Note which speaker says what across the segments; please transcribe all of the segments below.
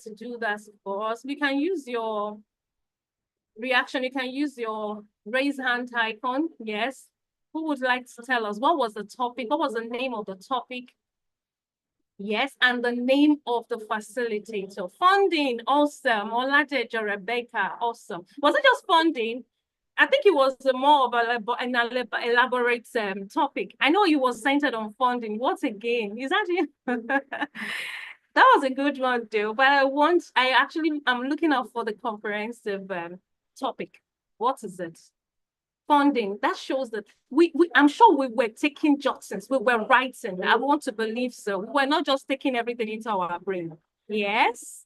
Speaker 1: to do that for us, we can use your reaction. You can use your raise hand icon. Yes. Who would like to tell us what was the topic? What was the name of the topic? Yes, and the name of the facilitator. Funding, awesome. Oladejo Rebecca, awesome. Was it just funding? I think it was more of an elaborate topic. I know it was centered on funding. What again? Is that it? That was a good one, though. But I'm looking out for the comprehensive topic. What is it? Funding. That shows that I'm sure we were taking jottings, we were writing. I want to believe so. We're not just taking everything into our brain. Yes.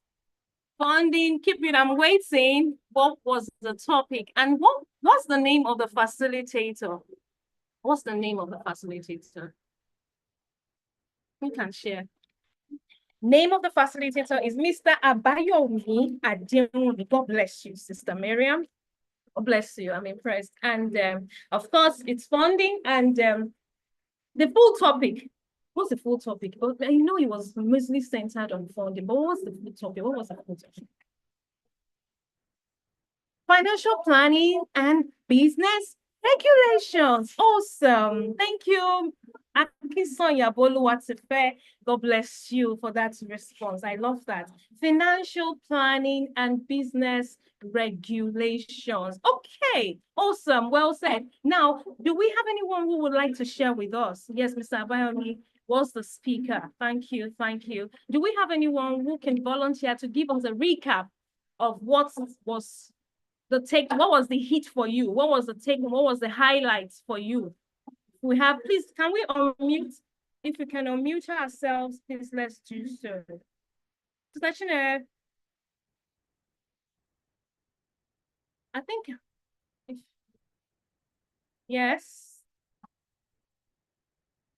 Speaker 1: Funding, keep it, I'm waiting. What was the topic? And what's the name of the facilitator? What's the name of the facilitator? Who can share? Name of the facilitator is Mr. Abayomi Adeomi. God bless you, Sister Miriam. God bless you. I'm impressed. And of course, it's funding and the full topic. What's the full topic? But I know it was mostly centered on funding, but what's the full topic? What was the full topic? Financial planning and business regulations. Awesome. Thank you. God bless you for that response. I love that. Financial planning and business regulations. Okay, awesome. Well said. Now, do we have anyone who would like to share with us? Yes, Mr. Abayomi was the speaker. Thank you. Thank you. Do we have anyone who can volunteer to give us a recap of what was what was the hit for you? What was the take? What was the highlights for you? We have, please, can we unmute? If we can unmute ourselves, please, let's do so. I think, yes.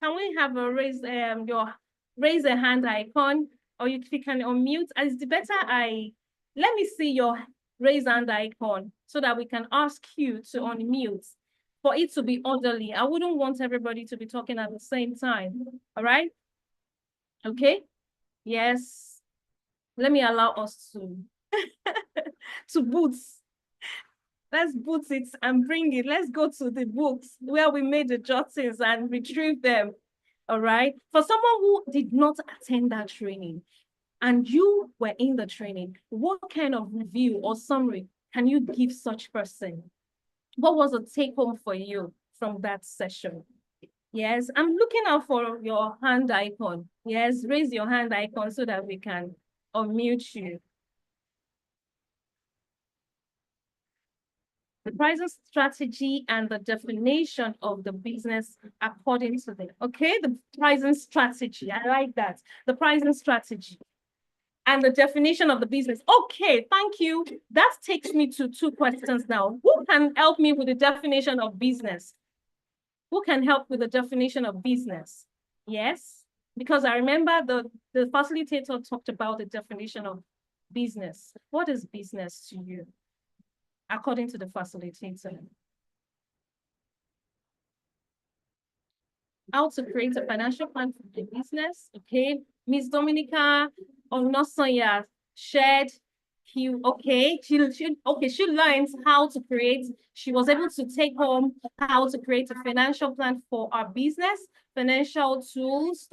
Speaker 1: Can we have a raise a hand icon, or if you can unmute? As the better let me see your raise hand icon so that we can ask you to unmute for it to be orderly. I wouldn't want everybody to be talking at the same time. All right? Okay. Yes. Let me allow us to to boots. Let's boot it and bring it. Let's go to the books where we made the jottings and retrieve them. All right. For someone who did not attend that training and you were in the training, what kind of review or summary can you give such person? What was the take home for you from that session? Yes, I'm looking out for your hand icon. Yes, raise your hand icon so that we can unmute you. The pricing strategy and the definition of the business according to the, okay, the pricing strategy. I like that. The pricing strategy and the definition of the business. Okay, thank you. That takes me to two questions now. Who can help me with the definition of business? Who can help with the definition of business? Yes, because I remember the facilitator talked about the definition of business. What is business to you, according to the facilitator? How to create a financial plan for the business. Okay, Miss Dominica Onosanya shared. She learns how to create. She was able to take home how to create a financial plan for our business, financial tools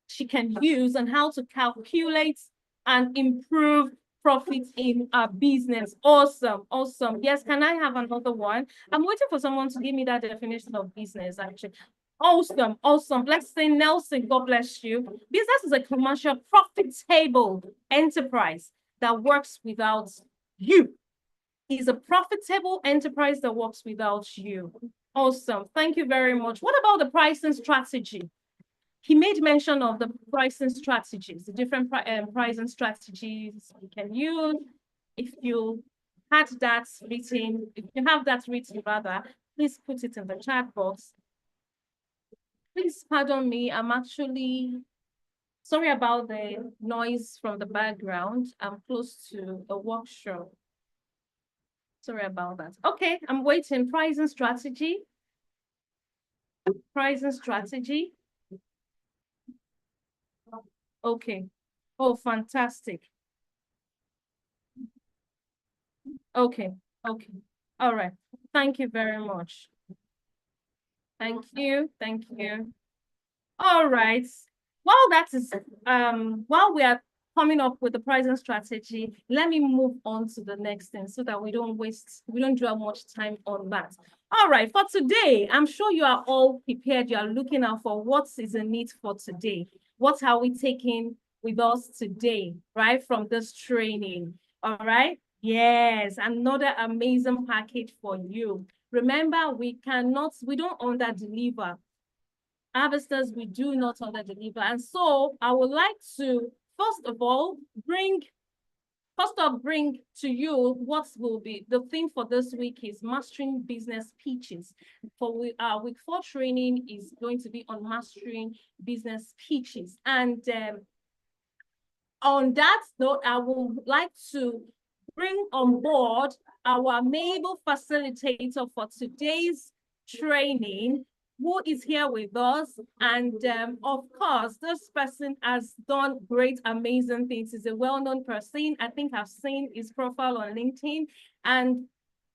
Speaker 1: she can use, and how to calculate and improve profits in our business. Awesome, awesome. Yes, can I have another one? I'm waiting for someone to give me that definition of business, actually. Awesome, awesome. Let's say Nelson, God bless you. Business is a commercial, profitable enterprise that works without you. It's a profitable enterprise that works without you. Awesome. Thank you very much. What about the pricing strategy? He made mention of the pricing strategies, the different pricing strategies you can use. If you had that written, if you have that written rather, please put it in the chat box. Please pardon me, I'm actually sorry about the noise from the background. I'm close to a workshop. Sorry about that. Okay, I'm waiting. Pricing strategy. Pricing strategy. Okay. Oh, fantastic. Okay, okay. All right. Thank you very much. Thank you. Thank you. All right. While we are coming up with the pricing strategy, let me move on to the next thing so that we don't draw much time on that. All right, for today, I'm sure you are all prepared. You are looking out for what is the need for today. What are we taking with us today, right? From this training. All right. Yes, another amazing package for you. Remember, we don't under deliver. Harvesters, we do not under deliver. And so I would like to, first of all, bring to you what will be the theme for this week is mastering business pitches. For week 4 training is going to be on mastering business pitches. And on that note, I would like to bring on board our Mabel facilitator for today's training, who is here with us. And of course, this person has done great, amazing things. He's a well-known person. I think I've seen his profile on LinkedIn. And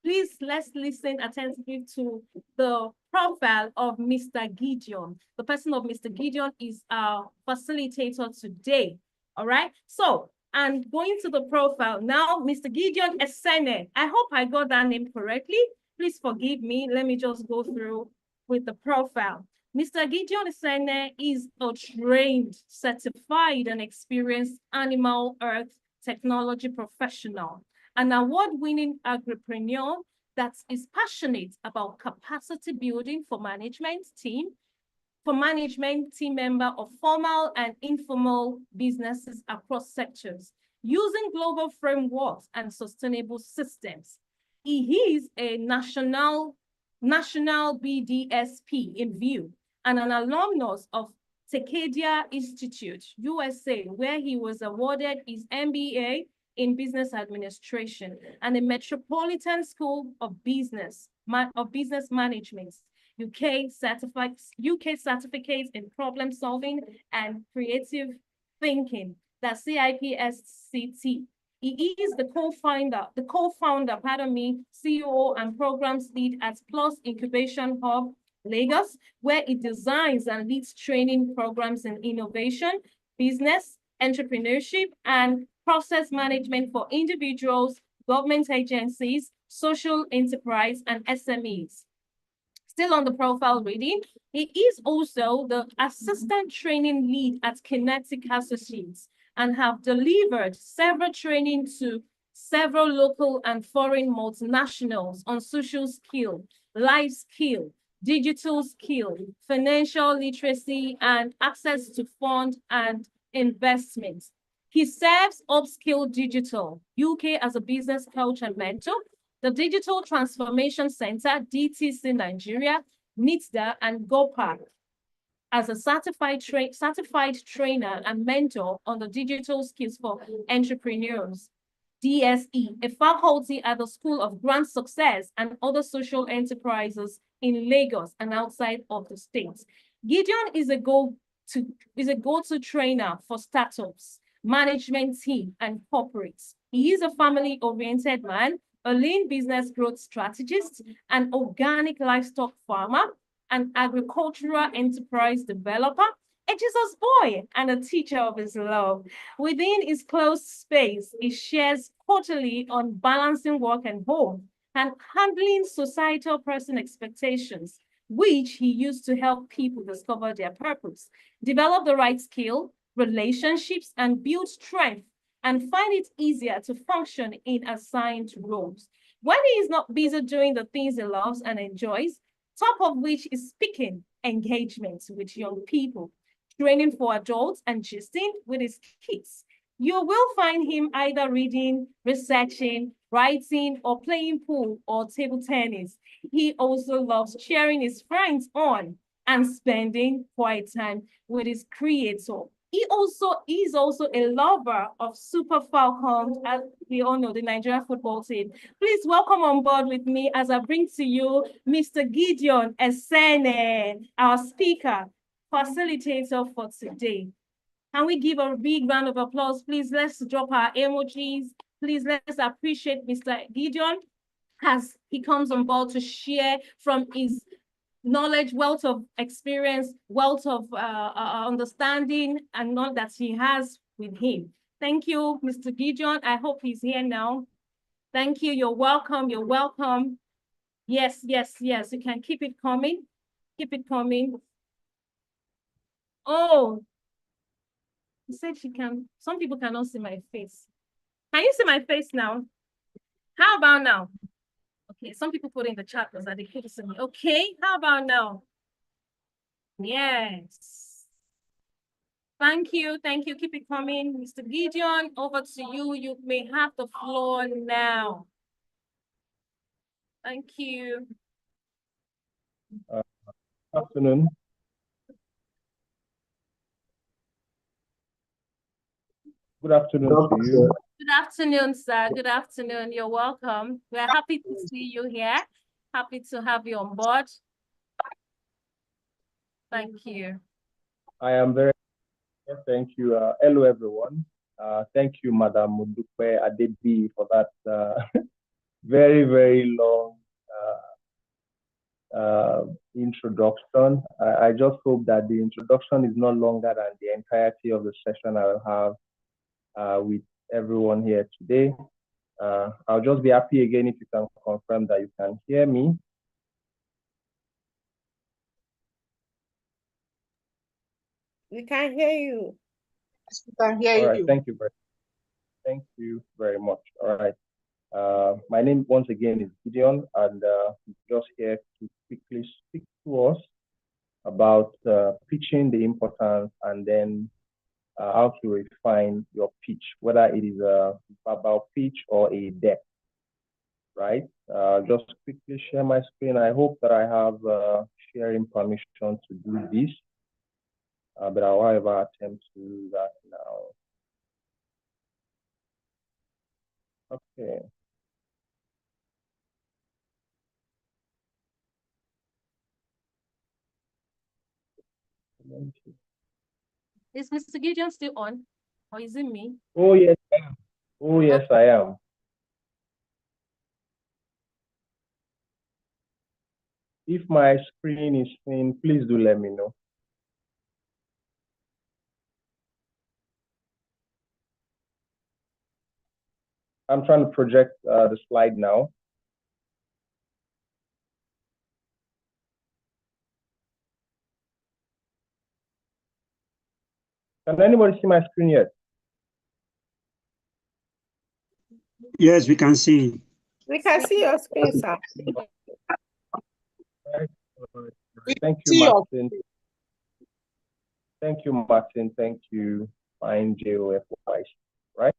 Speaker 1: please, let's listen attentively to the profile of Mr. Gideon. The person of Mr. Gideon is our facilitator today. All right. So, and going to the profile now, Mr. Gideon Esene. I hope I got that name correctly. Please forgive me. Let me just go through with the profile. Mr. Gideon Esene is a trained, certified, and experienced animal earth technology professional, an award-winning agripreneur that is passionate about capacity building for management team member of formal and informal businesses across sectors, using global frameworks and sustainable systems. He is a national BDSP in view and an alumnus of Tekedia Institute, USA, where he was awarded his MBA in business administration and a Metropolitan School of Business Management UK certificates in problem solving and creative thinking, that's CIPSCT. He is the co-founder, CEO and programs lead at Plus Incubation Hub, Lagos, where he designs and leads training programs in innovation, business, entrepreneurship, and process management for individuals, government agencies, social enterprise, and SMEs. Still on the profile reading, he is also the assistant training lead at Kinetic Associates and have delivered several training to several local and foreign multinationals on social skill, life skill, digital skill, financial literacy, and access to fund and investments. He serves Upskill Digital UK as a business coach and mentor, the Digital Transformation Center, DTC Nigeria, NITDA, and GOPAC as a certified trainer and mentor on the digital skills for entrepreneurs. DSE, a faculty at the School of Grand Success and other social enterprises in Lagos and outside of the state. Gideon is a go-to trainer for startups, management team, and corporates. He is a family-oriented man, a lean business growth strategist, an organic livestock farmer, an agricultural enterprise developer, a Jesus boy, and a teacher of his love. Within his closed space, he shares quarterly on balancing work and home and handling societal person expectations, which he used to help people discover their purpose, develop the right skill, relationships, and build strength and find it easier to function in assigned roles. When he is not busy doing the things he loves and enjoys, top of which is speaking engagements with young people, training for adults, and gisting with his kids. You will find him either reading, researching, writing, or playing pool or table tennis. He also loves cheering his friends on and spending quiet time with his creator. He is also a lover of Super Falcons, as we all know, the Nigerian football team. Please welcome on board with me as I bring to you Mr. Gideon Esene, our speaker, facilitator for today. Can we give a big round of applause, please? Let's drop our emojis. Please let's appreciate Mr. Gideon as he comes on board to share from his knowledge, wealth of experience, wealth of understanding, and all that he has with him. Thank you, Mr. Gideon. I hope he's here now. Thank you. You're welcome. You're welcome. Yes, yes, yes. You can keep it coming. Keep it coming. Oh, he said she can. Some people cannot see my face. Can you see my face now? How about now? Okay, some people put in the chat because they couldn't see me. Okay, how about now? Yes. Thank you. Thank you. Keep it coming. Mr. Gideon, over to you. You may have the floor now. Thank you.
Speaker 2: Good afternoon. Good afternoon to you.
Speaker 1: Good afternoon, sir. Good afternoon. You're welcome. We're happy to see you here. Happy to have you on board. Thank you.
Speaker 2: I am very thank you. Hello, everyone. Thank you, Madam Mudupe Adebi, for that very, very long introduction. I just hope that the introduction is no longer than the entirety of the session I will have with everyone here today. I'll just be happy again if you can confirm that you can hear me.
Speaker 3: We can hear you.
Speaker 4: We can hear you.
Speaker 2: All right, thank you very much. All right. My name once again is Gideon, and I'm just here to quickly speak to us about pitching, the importance, and then how to refine your pitch, whether it is a verbal pitch or a deck, right? Just quickly share my screen. I hope that I have sharing permission to do this, but I'll however attempt to do that now. Okay.
Speaker 1: Is Mr. Gideon still on? Or is it me?
Speaker 2: Oh, yes, I am. Oh, yes, I am. If my screen is seen, please do let me know. I'm trying to project the slide now. Can anybody see my screen yet?
Speaker 5: Yes, we can see.
Speaker 3: We can see your screen, sir.
Speaker 2: Thank you, Martin. Thank you, Martin. Thank you, Fine JOFY. Right?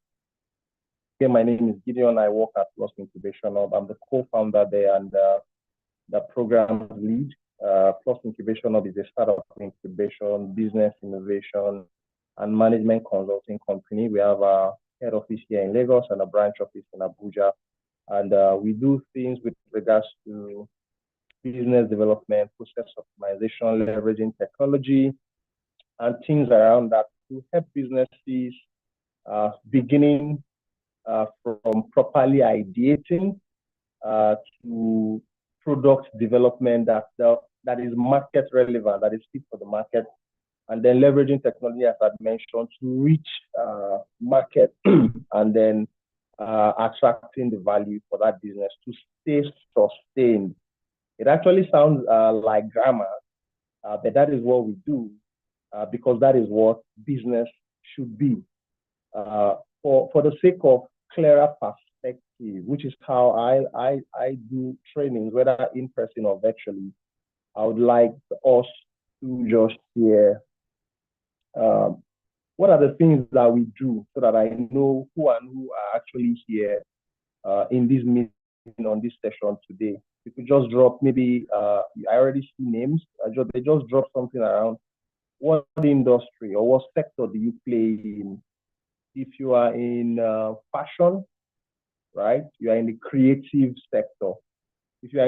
Speaker 2: Okay, my name is Gideon. I work at Plus Incubation Hub. I'm the co-founder there and the program lead. Plus Incubation Hub is a startup incubation, business innovation, and management consulting company. We have a head office here in Lagos and a branch office in Abuja. And we do things with regards to business development, process optimization, leveraging technology, and things around that to help businesses beginning from properly ideating to product development that is market relevant, that is fit for the market, and then leveraging technology, as I mentioned, to reach market and then attracting the value for that business to stay sustained. It actually sounds like grammar, but that is what we do because that is what business should be. For the sake of clearer perspective, which is how I do trainings, whether in person or virtually, I would like us to just share what are the things that we do so that I know who and who are actually here in this meeting on this session today. You could just drop maybe, I already see names, they just drop something around what industry or what sector do you play in. If you are in fashion, right, you are in the creative sector. If you are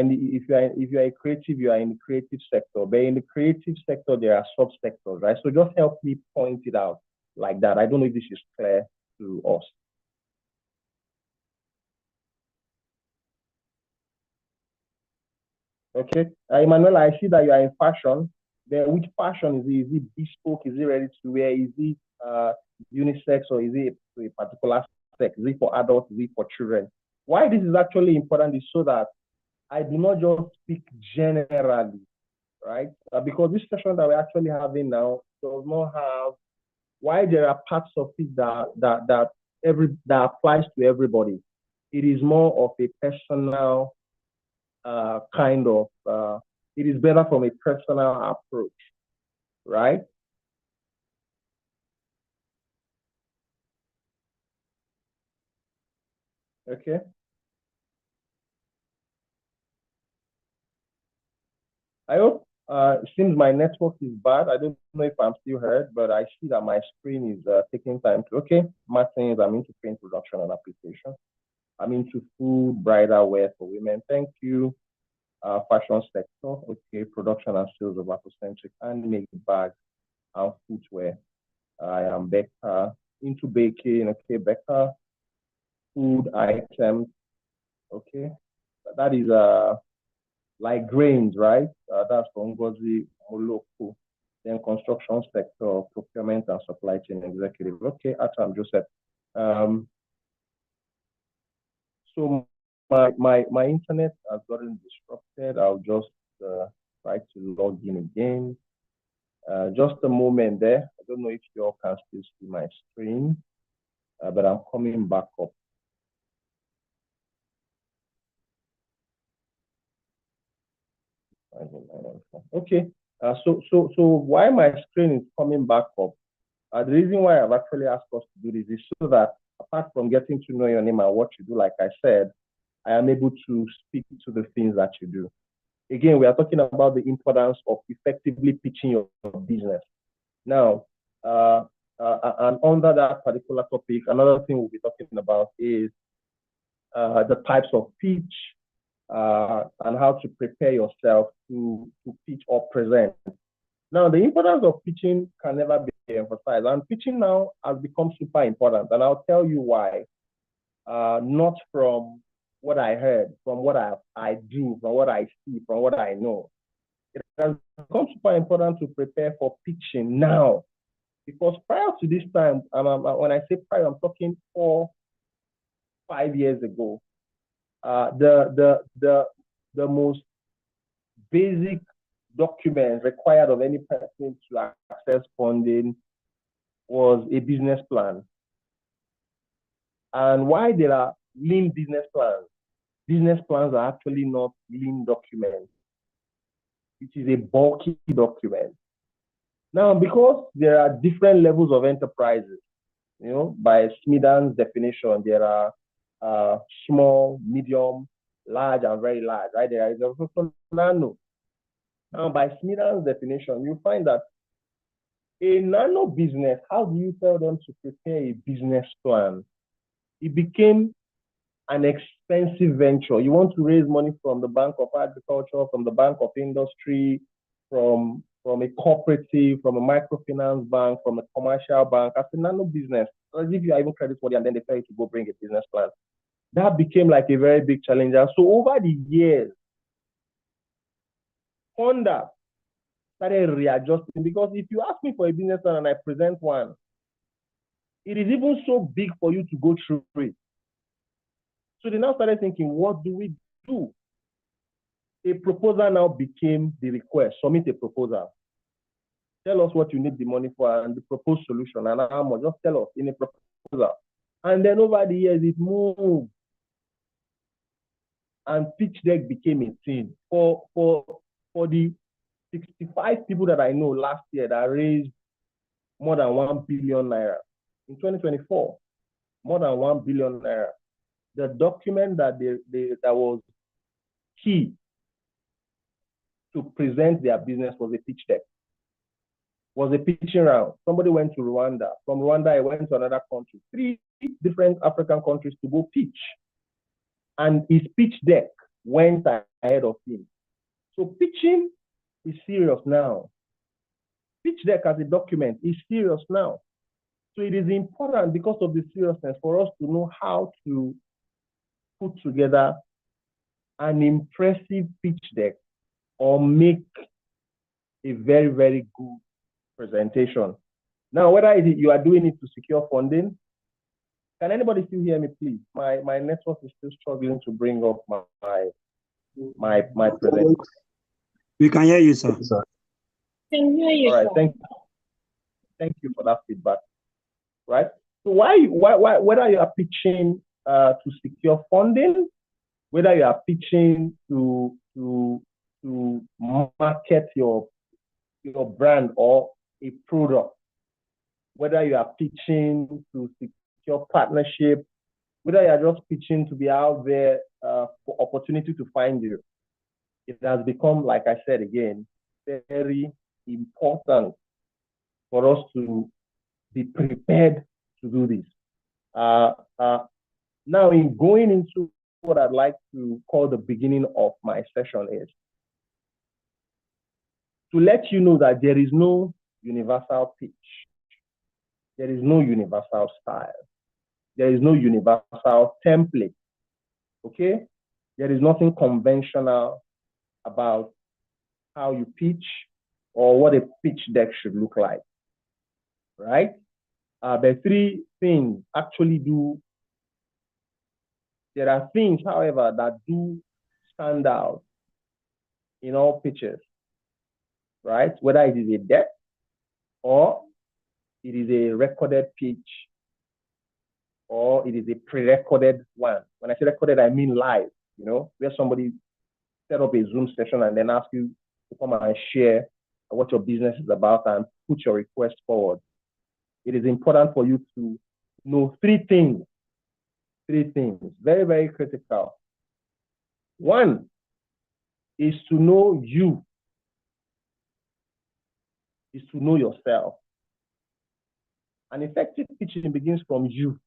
Speaker 2: a creative, you are in the creative sector. But in the creative sector, there are subsectors, right? So just help me point it out like that. I don't know if this is clear to us. Okay. Emmanuel, I see that you are in fashion. Then which fashion is it? Is it bespoke? Is it ready to wear? Is it unisex, or is it a particular sex? Is it for adults? Is it for children? Why this is actually important is so that I do not just speak generally, right? Because this session that we're actually having now does not have, why there are parts of it that applies to everybody. It is more of a personal kind of, it is better from a personal approach, right? Okay. I hope, it seems my network is bad. I don't know if I'm still heard, but I see that my screen is taking time to, okay. Martin, I'm into print production and application. I'm into food, bridal wear for women. Thank you. Fashion sector, okay. Production and sales of Afrocentric handmade bags and footwear. I am Becca, into baking, okay. Becca, food items, okay. That is like grains, right? That's from Ngozi Moloko. Then construction sector, procurement and supply chain executive. Okay, Atam Joseph. So my internet has gotten disrupted. I'll just try to log in again. Just a moment there. I don't know if you all can still see my screen, but I'm coming back up. Okay. So why my screen is coming back up? The reason why I've actually asked us to do this is so that, apart from getting to know your name and what you do, like I said, I am able to speak to the things that you do. Again, we are talking about the importance of effectively pitching your business. Now, and under that particular topic, another thing we'll be talking about is the types of pitch, and how to prepare yourself to pitch or present. Now, the importance of pitching can never be emphasized, and pitching now has become super important, and I'll tell you why. Not from what I heard, from what I do, from what I see, from what I know. It has become super important to prepare for pitching now, because prior to this time, when I say prior, I'm talking 4-5 years ago. The most basic document required of any person to access funding was a business plan. And why there are lean business plans are actually not lean documents. It is a bulky document. Now, because there are different levels of enterprises, by Smithan's definition, there are small, medium, large, and very large, right? There is also nano. Now, by Smithan's definition, you find that a nano business, how do you tell them to prepare a business plan? It became an expensive venture. You want to raise money from the Bank of Agriculture, from the Bank of Industry, from a cooperative, from a microfinance bank, from a commercial bank, as a nano business. As if you are even credit worthy, and then they tell you to go bring a business plan. That became like a very big challenge. And so over the years, Honda started readjusting, because if you ask me for a business plan and I present one, it is even so big for you to go through it. So they now started thinking, what do we do? A proposal now became the request. Submit a proposal. Tell us what you need the money for and the proposed solution and how much. Just tell us in a proposal. And then over the years, it moved. And pitch deck became a thing. For the 65 people that I know last year that raised more than 1 billion naira in 2024, more than 1 billion naira. The document that that was key to present their business was a pitch deck, was a pitching round. Somebody went to Rwanda. From Rwanda, I went to another country, 3 different African countries to go pitch. And his pitch deck went ahead of him. So pitching is serious now. Pitch deck as a document is serious now. So it is important, because of the seriousness, for us to know how to put together an impressive pitch deck or make a very, very good presentation. Now, whether you are doing it to secure funding, can anybody still hear me, please? My network is still struggling to bring up my presentation.
Speaker 5: We can hear you, sir.
Speaker 1: Can hear you,
Speaker 2: All right, thank you for that feedback. Right. So why whether you are pitching to secure funding, whether you are pitching to market your brand or a product, whether you are pitching to secure partnership, whether you are just pitching to be out there for opportunity to find you, it has become, like I said again, very important for us to be prepared to do this. Now, in going into what I'd like to call the beginning of my session is to let you know that there is no universal pitch. There is no universal style. There is no universal template. Okay? There is nothing conventional about how you pitch or what a pitch deck should look like. Right? The three things actually do. There are things, however, that do stand out in all pitches, right? Whether it is a deck or it is a recorded pitch or it is a pre-recorded one. When I say recorded, I mean live, where somebody set up a Zoom session and then ask you to come and share what your business is about and put your request forward. It is important for you to know three things, very, very critical. One is to know you, is to know yourself. An effective pitching begins from you.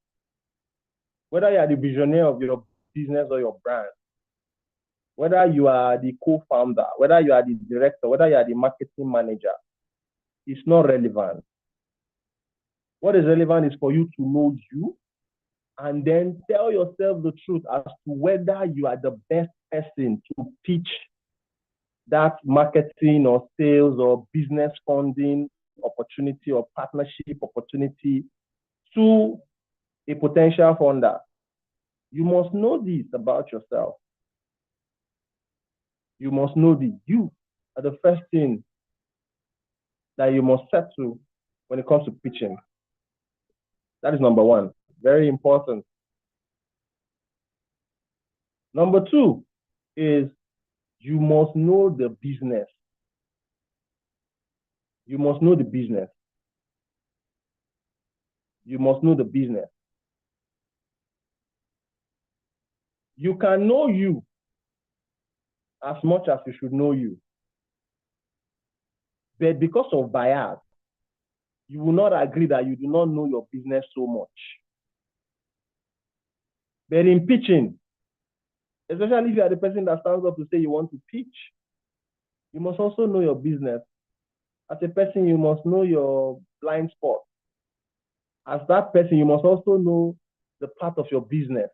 Speaker 2: Whether you are the visionary of your business or your brand, whether you are the co-founder, whether you are the director, whether you are the marketing manager, it's not relevant. What is relevant is for you to know you and then tell yourself the truth as to whether you are the best person to pitch that marketing or sales or business funding opportunity or partnership opportunity to a potential funder. You must know this about yourself. You must know this. You are the first thing that you must settle when it comes to pitching. That is number one. Very important. Number two is you must know the business. You must know the business. You must know the business. You can know you as much as you should know you. But because of bias, you will not agree that you do not know your business so much. But in pitching, especially if you are the person that stands up to say you want to pitch, you must also know your business. As a person, you must know your blind spot. As that person, you must also know the part of your business.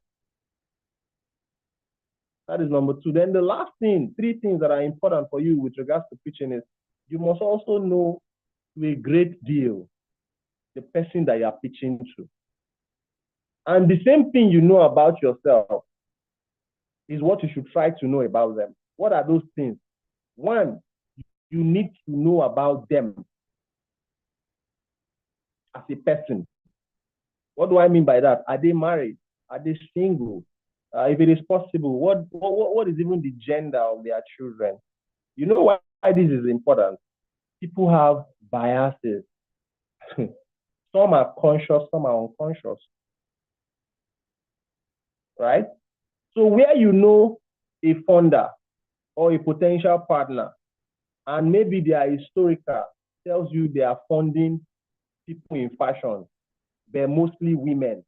Speaker 2: That is number two. Then the last thing, three things that are important for you with regards to pitching is you must also know to a great deal the person that you are pitching to. And the same thing you know about yourself is what you should try to know about them. What are those things? One, you need to know about them as a person. What do I mean by that? Are they married? Are they single? If it is possible, what is even the gender of their children? You know why this is important? People have biases. Some are conscious, some are unconscious. Right? So where you know a funder or a potential partner, and maybe their historical tells you they are funding people in fashion, but mostly women.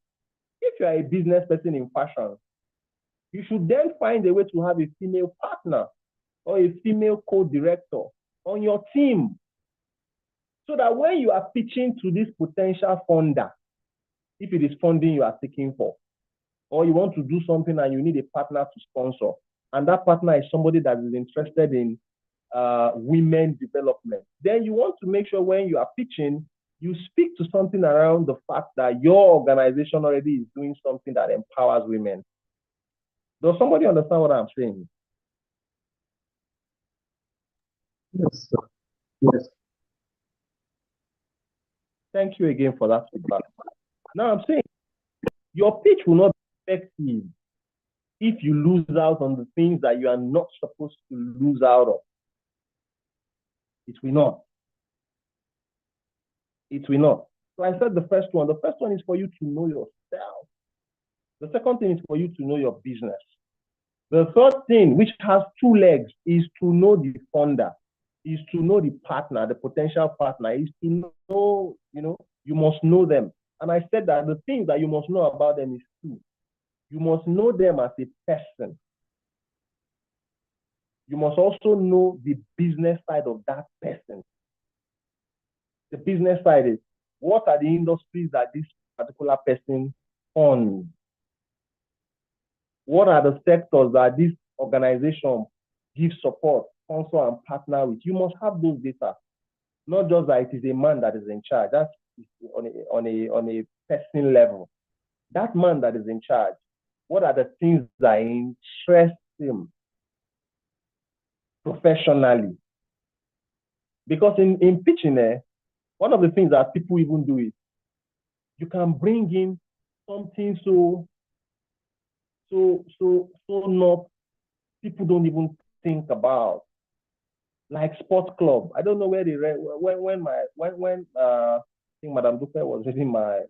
Speaker 2: If you are a business person in fashion, you should then find a way to have a female partner or a female co-director on your team. So that when you are pitching to this potential funder, if it is funding you are seeking for, or you want to do something and you need a partner to sponsor, and that partner is somebody that is interested in women development. Then you want to make sure when you are pitching, you speak to something around the fact that your organization already is doing something that empowers women. Does somebody understand what I'm saying?
Speaker 5: Yes, sir. Yes.
Speaker 2: Thank you again for that feedback. Now I'm saying your pitch will not be effective if you lose out on the things that you are not supposed to lose out of. It will not. It will not. So I said the first one. The first one is for you to know yourself. The second thing is for you to know your business. The third thing, which has two legs, is to know the funder, is to know the partner, the potential partner, is to know, you must know them. And I said that the things that you must know about them is two. You must know them as a person. You must also know the business side of that person. The business side is, what are the industries that this particular person funds? What are the sectors that this organization gives support, sponsor, and partner with? You must have those data, not just that it is a man that is in charge. That's on a person level. That man that is in charge, what are the things that interest him professionally? Because in pitching, one of the things that people even do is you can bring in something so not people don't even think about, like sports club. I don't know where they read when I think Madam Dupe was reading my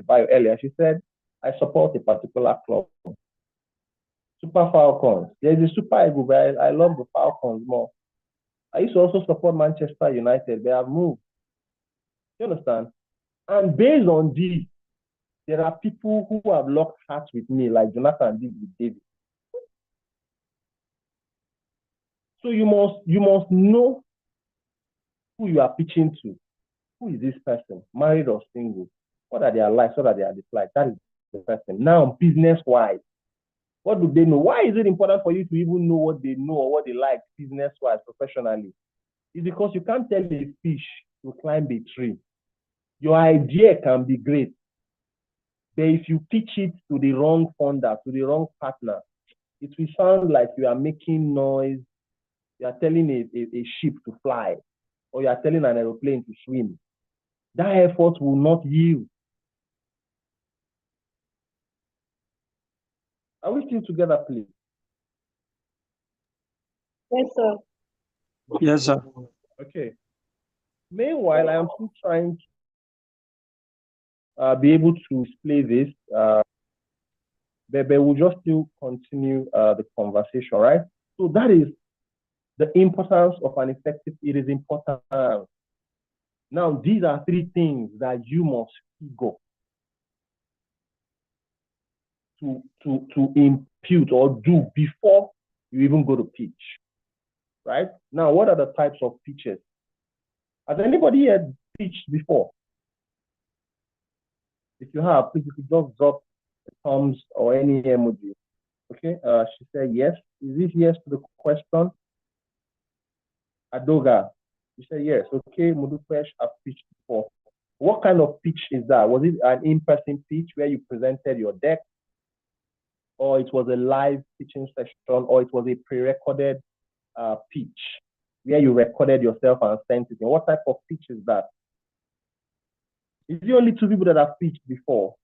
Speaker 2: bio earlier. She said I support a particular club, Super Falcons. There's a Super Eagles, but I love the Falcons more. I used to also support Manchester United. They have moved. You understand? And based on this, there are people who have locked hearts with me, like Jonathan did with David. So you must know who you are pitching to. Who is this person? Married or single? What are their likes? What are their dislikes? That is the person. Now, business-wise, what do they know? Why is it important for you to even know what they know or what they like business-wise, professionally? It's because you can't tell a fish to climb a tree. Your idea can be great, but if you pitch it to the wrong funder, to the wrong partner, it will sound like you are making noise. You are telling a ship to fly, or you are telling an aeroplane to swim. That effort will not yield. Are we still together, please?
Speaker 4: Yes, sir.
Speaker 5: Yes, sir.
Speaker 2: Okay. Meanwhile, I am still trying to be able to display this, but we'll just still continue the conversation, right? So that is the importance of an effective. It is important. Now, these are three things that you must go to impute or do before you even go to pitch, right? Now, what are the types of pitches? Has anybody here pitched before? If you have, please, you could just drop the thumbs or any emoji. Okay, she said yes. Is this yes to the question? Adoga, you said yes. Okay, Mudupesh, I've pitched before. What kind of pitch is that? Was it an in-person pitch where you presented your deck? Or it was a live pitching session? Or it was a pre-recorded pitch where you recorded yourself and sent it in? What type of pitch is that? Is there only two people that have pitched before?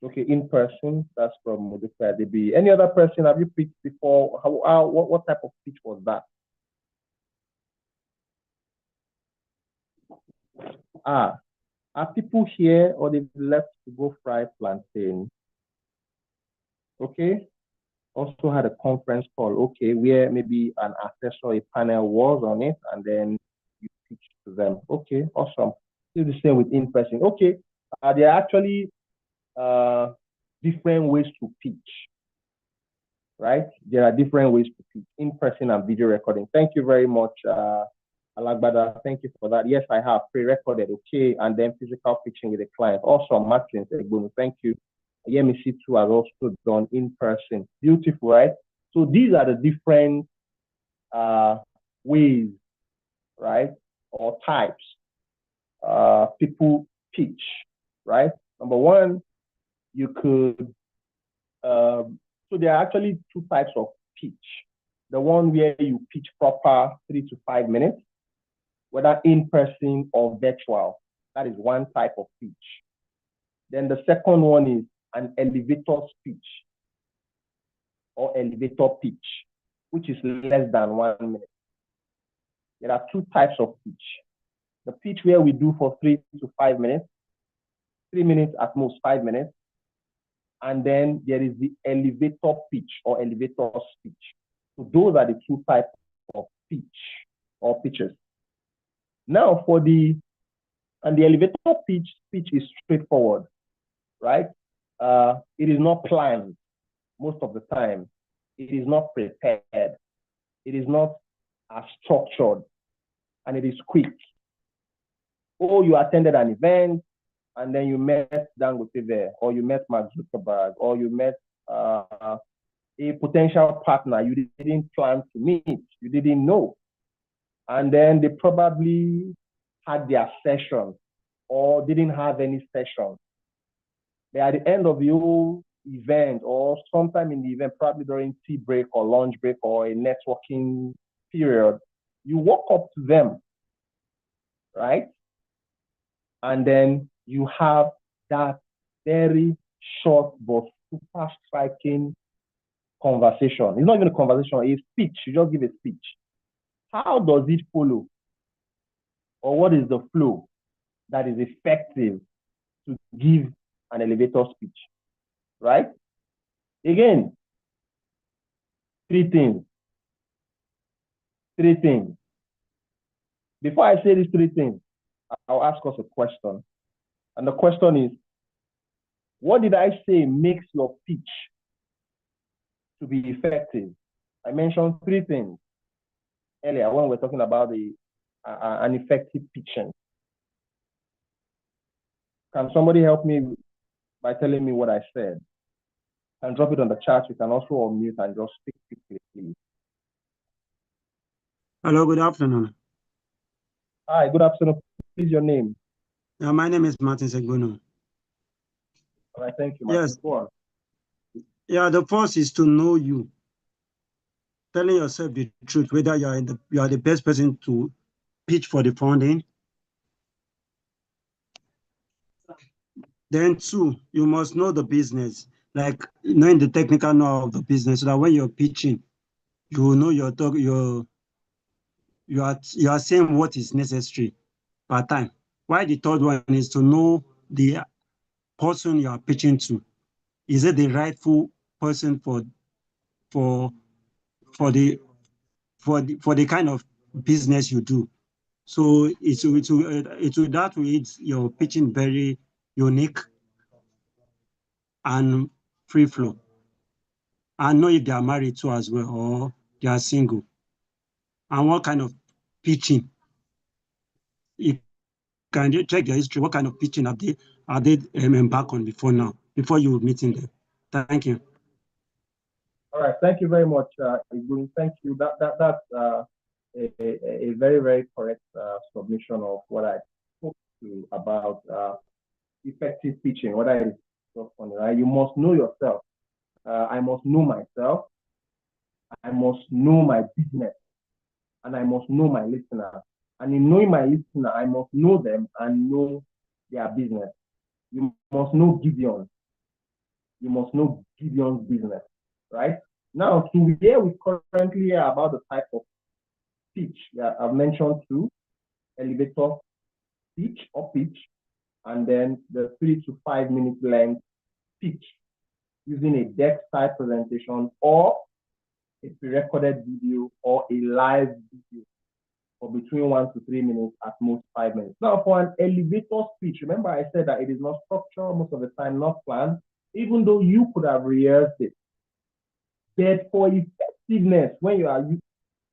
Speaker 2: Okay, in person, that's from Modifier DB. Any other person, have you pitched before? What type of pitch was that? Are people here or they've left to go fry plantain? Okay. Also had a conference call, okay, where maybe an assessor, a panel was on it, and then you pitch to them. Okay, awesome. Still the same with in person. Okay, there are actually different ways to pitch, right? There are different ways to pitch, in person and video recording. Thank you very much, Alagbada. Thank you for that. Yes, I have pre-recorded, okay, and then physical pitching with a client. Awesome, Martin. Thank you. Yemisi too has also done in person. Beautiful, right? So these are the different ways, right, or types people pitch, right? Number one, you could, so there are actually two types of pitch. The one where you pitch proper 3 to 5 minutes, whether in person or virtual. That is one type of pitch. Then the second one is an elevator speech or elevator pitch, which is less than 1 minute. There are two types of pitch. The pitch where we do for 3 to 5 minutes, 3 minutes at most, 5 minutes. And then there is the elevator pitch or elevator speech. So those are the two types of pitch or pitches. Now for the elevator pitch is straightforward, right? It is not planned most of the time. It is not prepared. It is not as structured, and it is quick. Or you attended an event, and then you met Dangote there, or you met Mark Zuckerberg, or you met a potential partner you didn't plan to meet, you didn't know. And then they probably had their session or didn't have any session. But at the end of the whole event or sometime in the event, probably during tea break or lunch break or a networking period, you walk up to them, right? And then you have that very short but super striking conversation. It's not even a conversation, it's a speech. You just give a speech. How does it follow? Or what is the flow that is effective to give an elevator speech, right? Again, three things. Before I say these three things, I'll ask us a question. And the question is, what did I say makes your pitch to be effective? I mentioned three things earlier when we were talking about an effective pitching. Can somebody help me by telling me what I said? And drop it on the chat. You can also unmute and just speak quickly, please.
Speaker 5: Hello, good afternoon.
Speaker 2: Hi, good afternoon. Please, your name.
Speaker 5: My name is Martin Seguno.
Speaker 2: All right, thank you, Martin.
Speaker 5: Yes.
Speaker 2: Go on.
Speaker 5: Yeah, the first is to know you. Telling yourself the truth, whether you are the best person to pitch for the funding. Then two, you must know the business, like knowing the technical know of the business, so that when you're pitching, you know you are saying what is necessary per time. Why the third one is to know the person you are pitching to. Is it the rightful person for the kind of business you do? So it will that way your pitching very unique and free flow. And know if they are married too as well or they are single. And what kind of pitching. You can check their history. What kind of pitching are they embark on before you meeting them? Thank you.
Speaker 2: All right, thank you very much, Igun. Thank you. That's a very, very correct submission of what I spoke to about effective pitching. What I so funny, right? You must know yourself. I must know myself. I must know my business, and I must know my listener. And in knowing my listener, I must know them and know their business. You must know Gideon. You must know Gideon's business, right? Now, to where we currently are about the type of pitch that I've mentioned two, elevator pitch or pitch, and then the 3 to 5 minute length pitch using a deck style presentation or a pre-recorded video or a live video for between 1 to 3 minutes, at most 5 minutes. Now, for an elevator speech, remember I said that it is not structured most of the time, not planned, even though you could have rehearsed it. But for effectiveness, when you are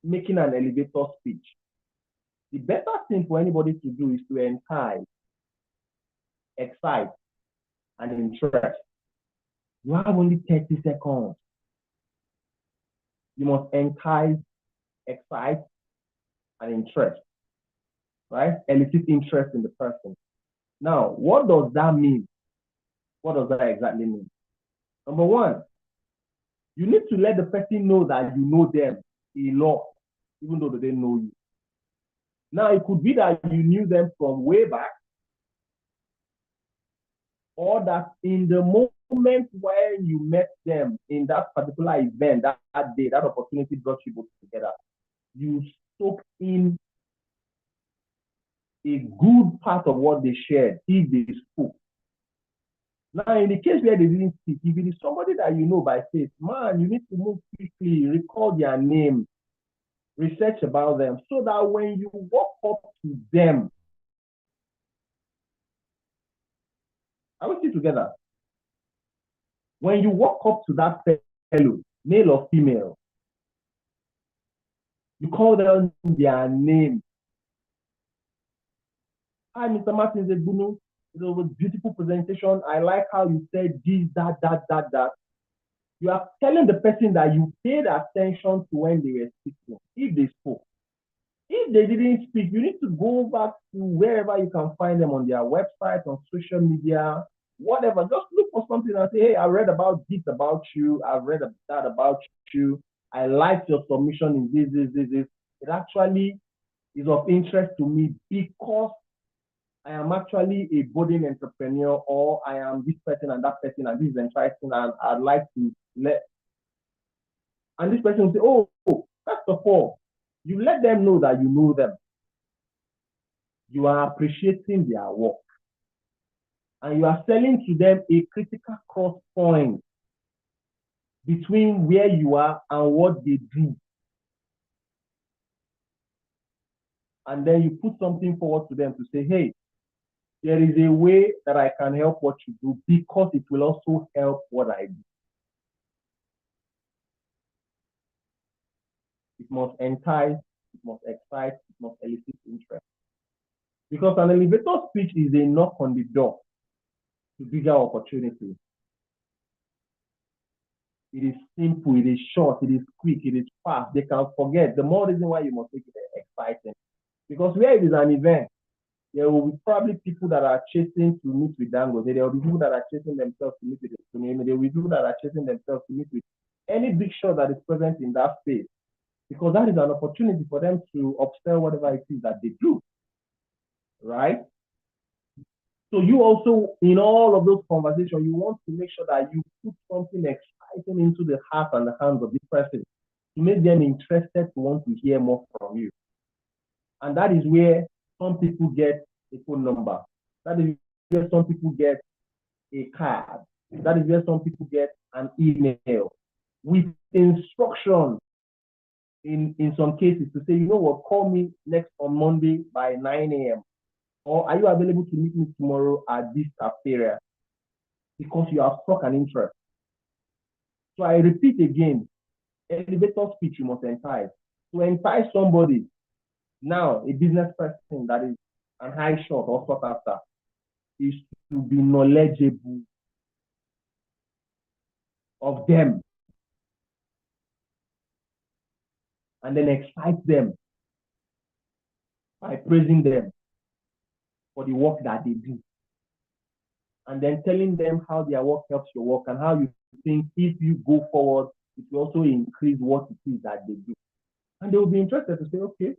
Speaker 2: making an elevator speech, the better thing for anybody to do is to entice, excite, and interest. You have only 30 seconds. You must entice, excite, and interest, right? Elicit interest in the person. Now, what does that mean? What does that exactly mean? Number one, you need to let the person know that you know them a lot, even though they didn't know you. Now, it could be that you knew them from way back, or that in the moment when you met them in that particular event, that day, that opportunity brought you both together, you soak in a good part of what they shared if they spoke. Now, in the case where they didn't speak, if it is somebody that you know by face, man, you need to move quickly, recall their name, research about them, so that when you walk up to them, are we still together? When you walk up to that fellow, male or female, you call them their name. Hi, Mr. Martin Zegbunu. It was a beautiful presentation. I like how you said this, that. You are telling the person that you paid attention to when they were speaking, if they spoke. If they didn't speak, you need to go back to wherever you can find them on their website, on social media, whatever. Just look for something and say, hey, I read about this about you. I read that about you. I liked your submission in this. It actually is of interest to me because I am actually a budding entrepreneur, or I am this person and that person, and this is interesting, and I'd like to let. And this person will say, oh, first of all, you let them know that you know them. You are appreciating their work. And you are selling to them a critical cross point between where you are and what they do. And then you put something forward to them to say, hey, there is a way that I can help what you do because it will also help what I do. It must entice, it must excite, it must elicit interest. Because an elevator speech is a knock on the door to bigger opportunities. It is simple, it is short, it is quick, it is fast. They can forget. The more reason why you must make it exciting. Because where it is an event, there will be probably people that are chasing to meet with Dango. There will be people that are chasing themselves to meet with the community. There will be people that are chasing themselves to meet with any big shot that is present in that space. Because that is an opportunity for them to upsell whatever it is that they do. Right? So you also, in all of those conversations, you want to make sure that you put something exciting into the heart and the hands of this person to make them interested to want to hear more from you. And that is where some people get a phone number. That is where some people get a card. That is where some people get an email with instruction in some cases to say, you know what, call me next on Monday by 9 a.m. Or are you available to meet me tomorrow at this area? Because you have struck an interest. So I repeat again, elevator speech you must entice. To entice somebody, now a business person that is an high shot or sought after, is to be knowledgeable of them and then excite them by praising them for the work that they do. And then telling them how their work helps your work and how you think if you go forward, it will also increase what it is that they do. And they will be interested to say, okay,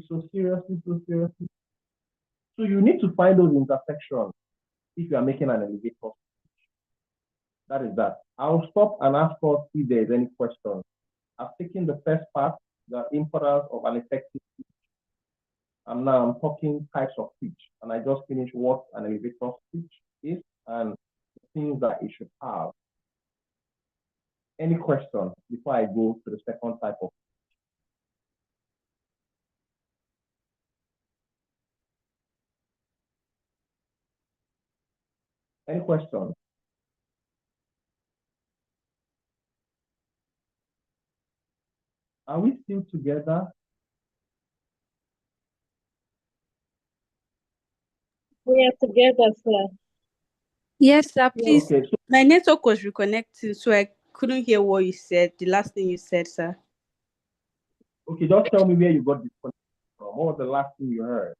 Speaker 2: so seriously. So you need to find those intersections if you are making an elevator speech. That is that. I'll stop and ask us if there is any question. I've taken the first part, the importance of an effective speech. And now I'm talking types of speech. And I just finished what an elevator speech is and the things that it should have. Any questions before I go to the second type of? Any questions? Are we still together?
Speaker 3: We are together, sir.
Speaker 6: Yes, sir, please.
Speaker 2: Okay, so
Speaker 6: My network was reconnecting, so I
Speaker 3: couldn't hear what you said, the last thing you said, sir.
Speaker 2: Okay, just tell me where you got this from. What was the last thing you heard?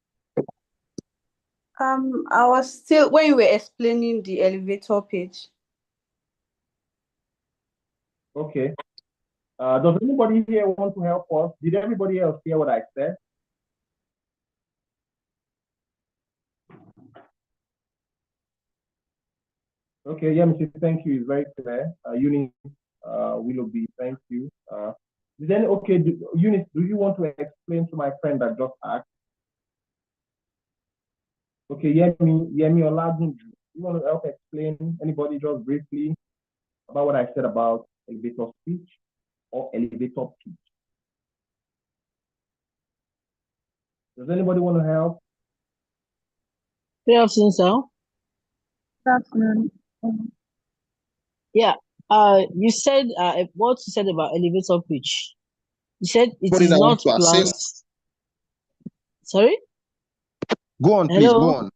Speaker 3: I was still when you were explaining the elevator page.
Speaker 2: Okay. Does anybody here want to help us? Did everybody else hear what I said? Okay, yeah, Mr. Thank you. It's very clear. Eunice, Willoughby, thank you. Eunice, do you want to explain to my friend that just asked? Okay, Yemi Olagunju, you want to help explain, anybody just briefly, about what I said about elevator speech or elevator pitch? Does anybody want to help?
Speaker 6: Good afternoon, sir.
Speaker 7: Good afternoon.
Speaker 6: Yeah. You said what you said about elevator pitch. You said it
Speaker 4: Anybody
Speaker 6: is
Speaker 4: that
Speaker 6: not
Speaker 4: wants to
Speaker 6: planned.
Speaker 4: assist?
Speaker 6: Sorry?
Speaker 4: Go on, please.
Speaker 6: Hello?
Speaker 4: Go on.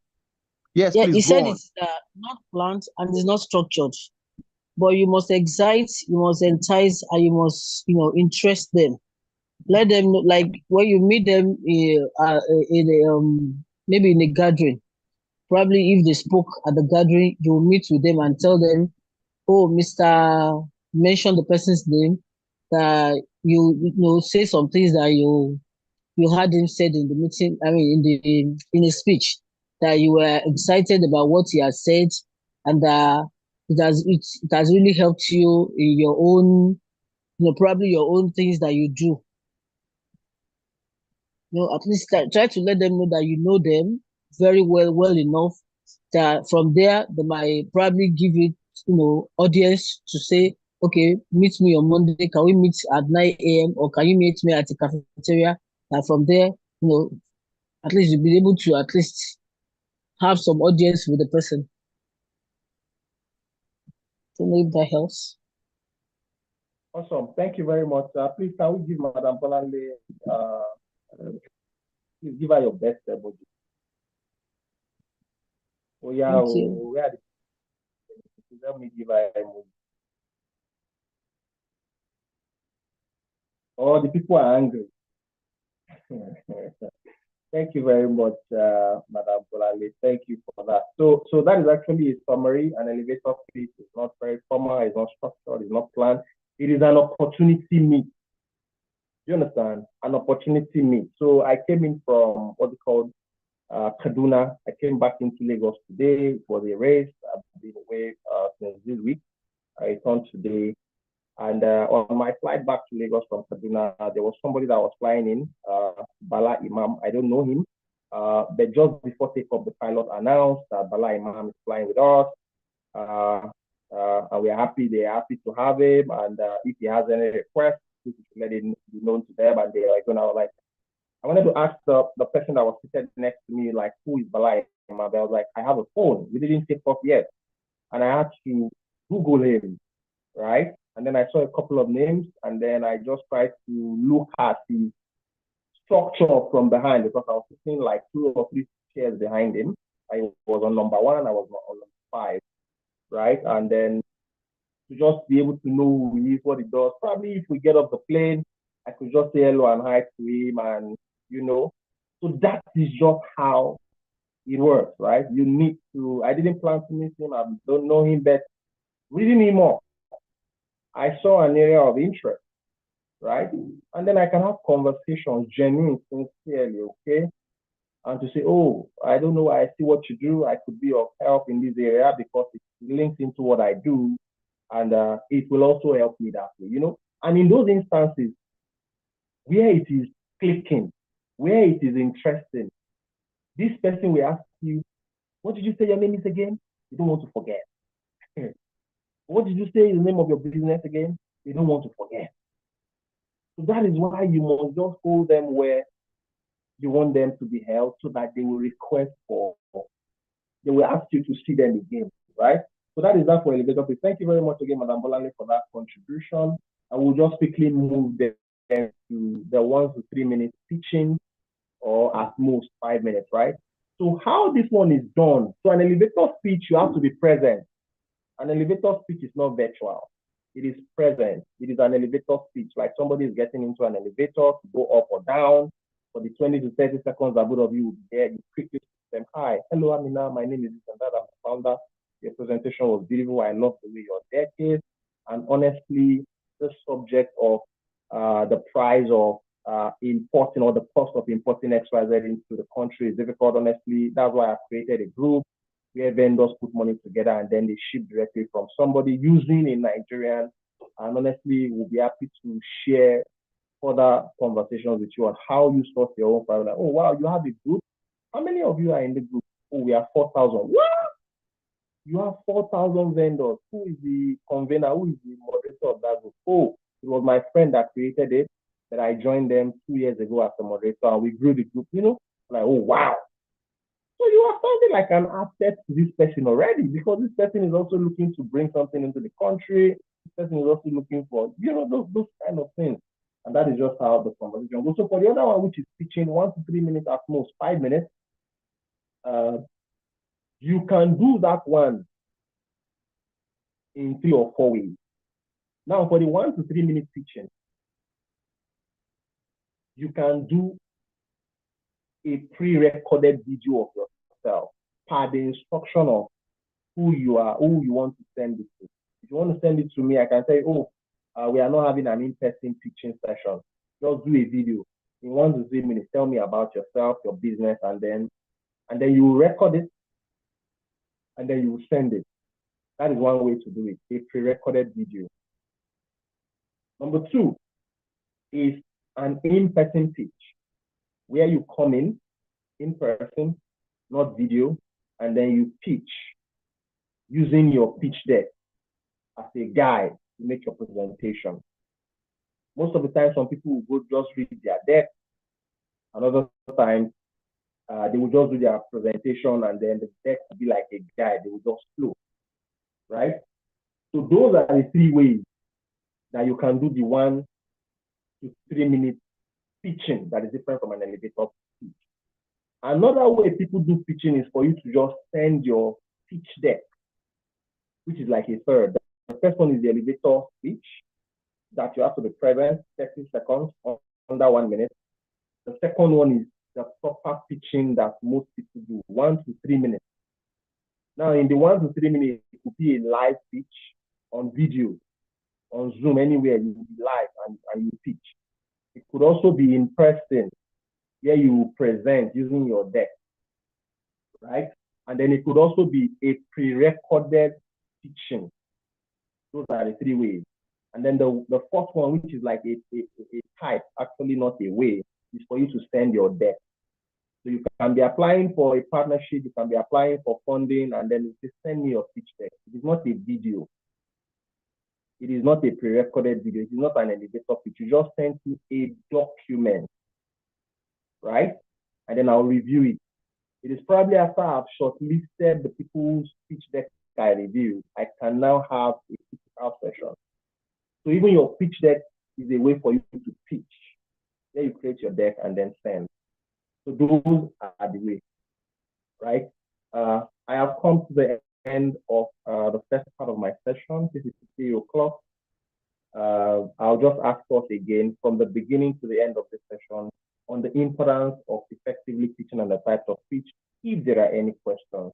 Speaker 4: Yes,
Speaker 6: Yeah,
Speaker 4: please
Speaker 6: you
Speaker 4: go
Speaker 6: said
Speaker 4: on.
Speaker 6: it's not planned and it's not structured. But you must excite, you must entice, and you must, interest them. Let them know, like when you meet them maybe in a gathering. Probably if they spoke at the gathering, you will meet with them and tell them, oh, Mr. Mention the person's name, that you say some things that you had him said in the meeting, I mean in a speech, that you were excited about what he has said, and it has really helped you in your own, probably your own things that you do. At least try to let them know that you know them very well enough that from there they might probably give it, audience to say, okay, meet me on Monday. Can we meet at 9 a.m. or can you meet me at the cafeteria? And from there, at least you'll be able to at least have some audience with the person. So maybe that helps.
Speaker 2: Awesome. Thank you very much. Please, can we give Madam Bolande, please give her your best emoji. Oh, yeah.
Speaker 6: Thank you.
Speaker 2: Where are the let me give her emoji. Oh, the people are angry. Thank you very much, Madam Bolale. Thank you for that. So that is actually a summary. An elevator pitch is not very formal, it's not structured, it's not planned. It is an opportunity meet. You understand? An opportunity meet. So I came in from what's it called? Kaduna. I came back into Lagos today. It was a race. I've been away since this week. I returned today. And on my flight back to Lagos from Kaduna, there was somebody that was flying in, Bala Imam. I don't know him. But just before takeoff, the pilot announced that Bala Imam is flying with us. And we're happy, they're happy to have him. And if he has any requests, we should let it be known to them. And they're like, I wanted to ask the person that was seated next to me, like, who is Bala Imam? I was like, I have a phone. We didn't take off yet. And I had to Google him, right? And then I saw a couple of names, and then I just tried to look at the structure from behind because I was sitting like 2 or 3 chairs behind him. I was on number 1, I was on number 5, right? And then to just be able to know who he is, what he does. Probably if we get off the plane, I could just say hello and hi to him, and So that is just how it works, right? You need to. I didn't plan to meet him. I don't know him, but reading him more, I saw an area of interest, right? And then I can have conversations, genuine, sincerely, okay? And to say, oh, I don't know, I see what you do. I could be of help in this area because it links into what I do. And it will also help me that way, And in those instances where it is clicking, where it is interesting, this person will ask you, what did you say your name is again? You don't want to forget. What did you say is the name of your business again? You don't want to forget. So that is why you must just hold them where you want them to be held so that they will request they will ask you to see them again, right? So that is that for elevator pitch. Thank you very much again, Madam Bolale, for that contribution. I will just quickly move them to the 1 to 3 minutes pitching, or at most 5 minutes, right? So how this one is done, so an elevator speech, you have to be present. An elevator speech is not virtual. It is present. It is an elevator speech, like somebody is getting into an elevator to go up or down. For the 20 to 30 seconds that both of you will be there, you quickly say, hi, hello, Amina, my name is this and that, I'm the founder. Your presentation was beautiful. I love the way your deck is. And honestly, the subject of the price of importing or the cost of importing XYZ into the country is difficult. Honestly, that's why I created a group where vendors put money together and then they ship directly from somebody using a Nigerian. And honestly, we'll be happy to share further conversations with you on how you source your own product. Like, oh, wow, you have a group. How many of you are in the group? Oh, we have 4,000. What? You have 4,000 vendors. Who is the convener? Who is the moderator of that group? Oh, it was my friend that created it, that I joined them 2 years ago as a moderator, and we grew the group, like, oh, wow. So you are sounding like an asset to this person already, because this person is also looking to bring something into the country. This person is also looking for, those kind of things. And that is just how the conversation goes. So for the other one, which is pitching 1 to 3 minutes at most, 5 minutes, you can do that one in 3 or 4 ways. Now, for the 1 to 3 minute pitching, you can do a pre-recorded video of yourself per the instruction of who you are, who you want to send it to. If you want to send it to me, I can say, oh, we are not having an in-person pitching session. Just do a video in 1 to 3 minutes. Tell me about yourself, your business, and then you record it, and then you will send it. That is one way to do it, a pre-recorded video. Number 2 is an in-person pitch, where you come in person, not video, and then you pitch using your pitch deck as a guide to make your presentation. Most of the time, some people will go just read their deck. Another time, they will just do their presentation, and then the deck will be like a guide. They will just flow, right? So those are the 3 ways that you can do the 1 to 3 minute pitching that is different from an elevator pitch. Another way people do pitching is for you to just send your pitch deck, which is like a third. The first one is the elevator speech that you have to be present 30 seconds under 1 minute. The second one is the proper pitching that most people do, 1 to 3 minutes. Now, in the 1 to 3 minutes, it could be a live pitch on video, on Zoom, anywhere. You will be live and you pitch. It could also be in person, where you present using your deck, right? And then it could also be a pre-recorded pitching. Those are the 3 ways. And then the fourth one, which is like a type, actually not a way, is for you to send your deck. So you can be applying for a partnership, you can be applying for funding, and then you send me your pitch deck. It is not a video. It is not a pre-recorded video. It is not an elevator pitch. You just send me a document, right? And then I'll review it. It is probably after I've shortlisted the people's pitch deck I review, I can now have a physical session. So even your pitch deck is a way for you to pitch. Then you create your deck and then send. So those are the way, right? I have come to the end of the first part of my session. This is 3 o'clock. I'll just ask us again from the beginning to the end of the session on the importance of effectively pitching and the types of pitch, if there are any questions,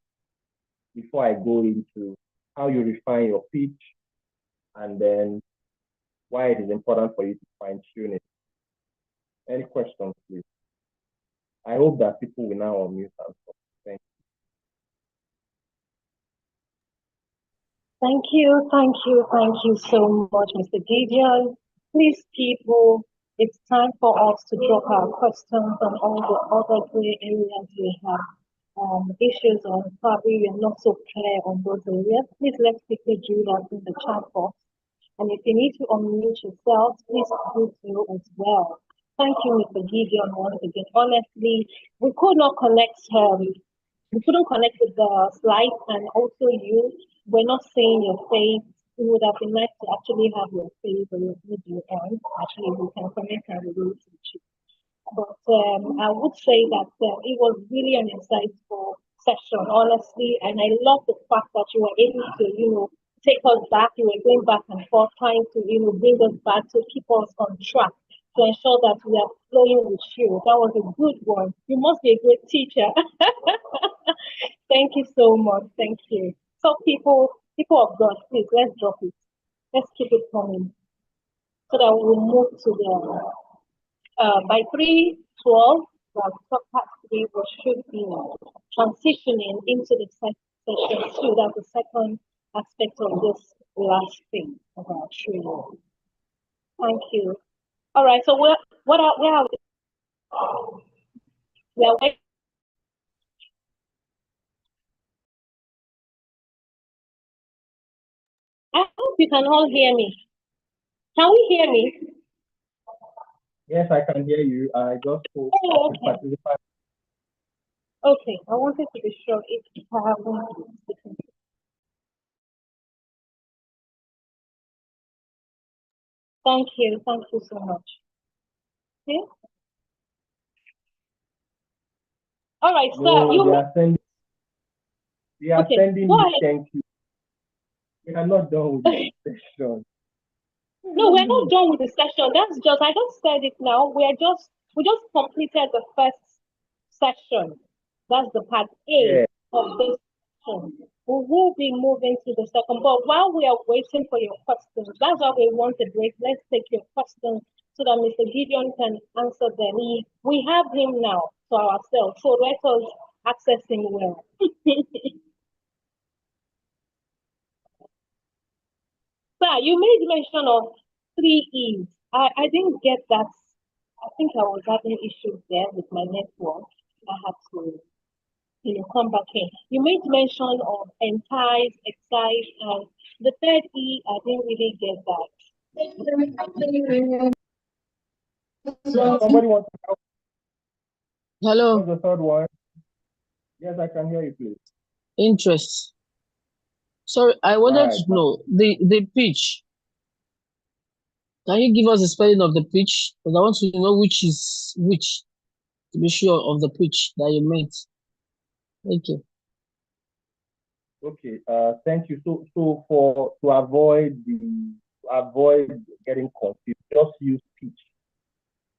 Speaker 2: before I go into how you refine your pitch and then why it is important for you to fine-tune it. Any questions, please? I hope that people will now unmute and talk.
Speaker 8: Thank you. Thank you so much, Mr. Gideon. Please, people, it's time for us to drop our questions on all the other gray areas we have issues on. Probably you're not so clear on those areas. Please let's quickly do that in the chat box. And if you need to unmute yourself, please do so as well. Thank you, Mr. Gideon, once again. Honestly, we could not connect. We couldn't connect with the slides, and also we're not seeing your face. It would have been nice to actually have your face or your video on. Actually, we can connect and relate with you. But I would say that it was really an insightful session, honestly, and I love the fact that you were able to, take us back. You were going back and forth, trying to, bring us back to keep us on track, to ensure that we are flowing with you. That was a good one. You must be a great teacher. Thank you so much. Thank you. So people of God, please, let's drop it. Let's keep it coming so that we will move to the by 3:12, the top part 3 we should be transitioning into the session 2. That's the second aspect of this last thing of our training. Thank you. All right. So where are we? We are waiting. I hope you can all hear me. Can we hear me?
Speaker 2: Yes, I can hear you. I just hope
Speaker 8: okay. Okay, I wanted to be sure if I haven't. Thank you so much. Okay. All right,
Speaker 2: no,
Speaker 8: sir.
Speaker 2: We are sending you thank you. We are not done with the session.
Speaker 8: No, we're not done with the session. I just said it now. We just completed the first session. That's the part A of this session. We will be moving to the second. But while we are waiting for your questions, that's why we want a break. Let's take your questions so that Mr. Gideon can answer them. We have him now to ourselves. So let us access him well. Sir, you made mention of 3 E's. I didn't get that. I think I was having issues there with my network. I had to, come back in. You made mention of entice, excite, and the third E, I didn't really get that.
Speaker 2: Somebody wants to help?
Speaker 6: Hello.
Speaker 2: What's the third one? Yes, I can hear you, please.
Speaker 6: Interest. Sorry, I wanted to know the pitch. Can you give us the spelling of the pitch? Because I want to know which is which to be sure of the pitch that you meant. Thank you.
Speaker 2: Okay. Thank you. So to avoid getting confused, just use pitch.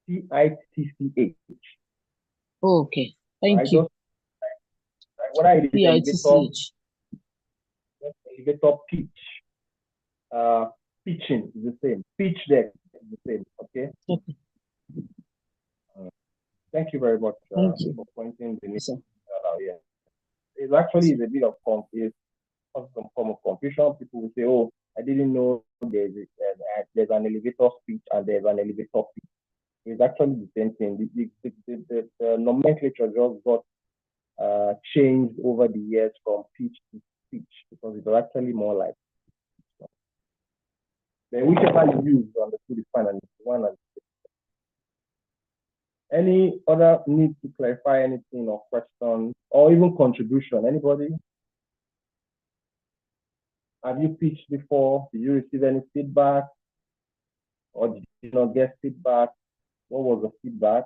Speaker 2: PITCH.
Speaker 6: Okay. Thank you.
Speaker 2: What I did
Speaker 6: PITCH.
Speaker 2: Elevator pitch. Pitching is the same. Pitch deck is the same. Okay.
Speaker 6: Okay.
Speaker 2: Thank you very much
Speaker 6: Thank you
Speaker 2: for pointing the
Speaker 6: yes,
Speaker 2: yeah. It actually is a bit of some form of confusion. People will say, "Oh, I didn't know there's an elevator speech and there's an elevator pitch." It's actually the same thing. The nomenclature just got changed over the years from pitch to speech because it was actually more like. Then whichever you use, understood is fine, and one. Any other need to clarify anything or question or even contribution? Anybody? Have you pitched before? Did you receive any feedback? Or did you not get feedback? What was the feedback?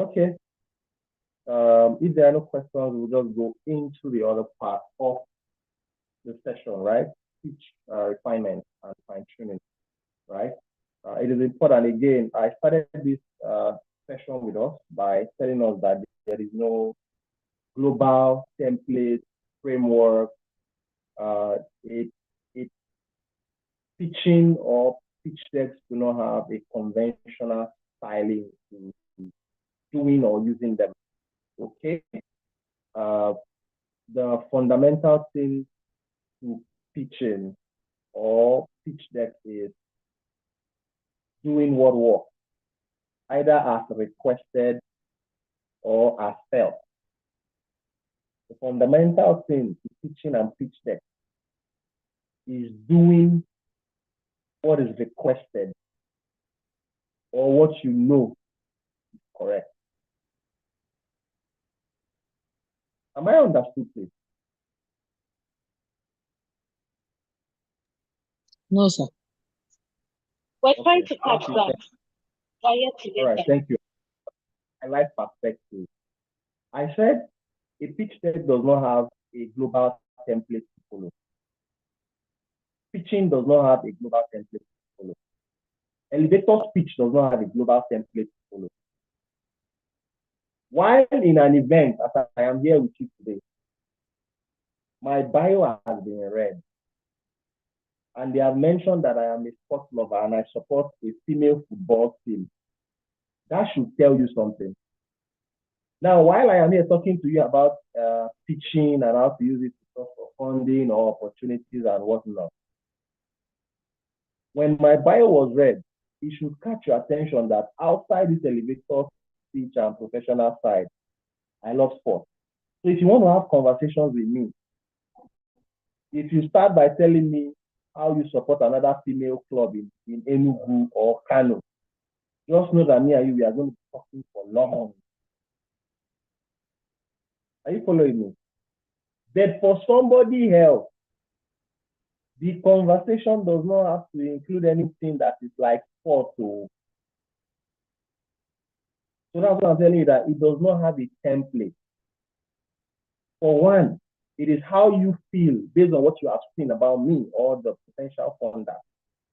Speaker 2: Okay. If there are no questions, we'll just go into the other part of the session, right? Pitch refinement and fine-tuning, right? It is important. Again, I started this session with us by telling us that there is no global template framework. Pitching or pitch decks do not have a conventional styling to doing or using them. Okay. The fundamental thing to pitching or pitch deck is doing what works, either as requested or as felt. The fundamental thing to pitching and pitch deck is doing what is requested or what you know is correct. Am I understood, please?
Speaker 6: No, sir.
Speaker 8: We're trying to catch that.
Speaker 2: All right, thank you. I like perspective. I said A pitch deck does not have a global template to follow. Pitching does not have a global template to follow. Elevator speech does not have a global template to follow. While in an event, as I am here with you today, my bio has been read. And they have mentioned that I am a sports lover and I support a female football team. That should tell you something. Now, while I am here talking to you about pitching and how to use it for funding or opportunities and whatnot, when my bio was read, it should catch your attention that outside this elevator speech and professional side, I love sports. So if you want to have conversations with me, if you start by telling me how you support another female club in Enugu or Kano, just know that me and you, we are going to be talking for long. Are you following me? But for somebody else, the conversation does not have to include anything that is like sport. So that's what I'm telling you, that it does not have a template. For one, it is how you feel based on what you have seen about me or the potential funder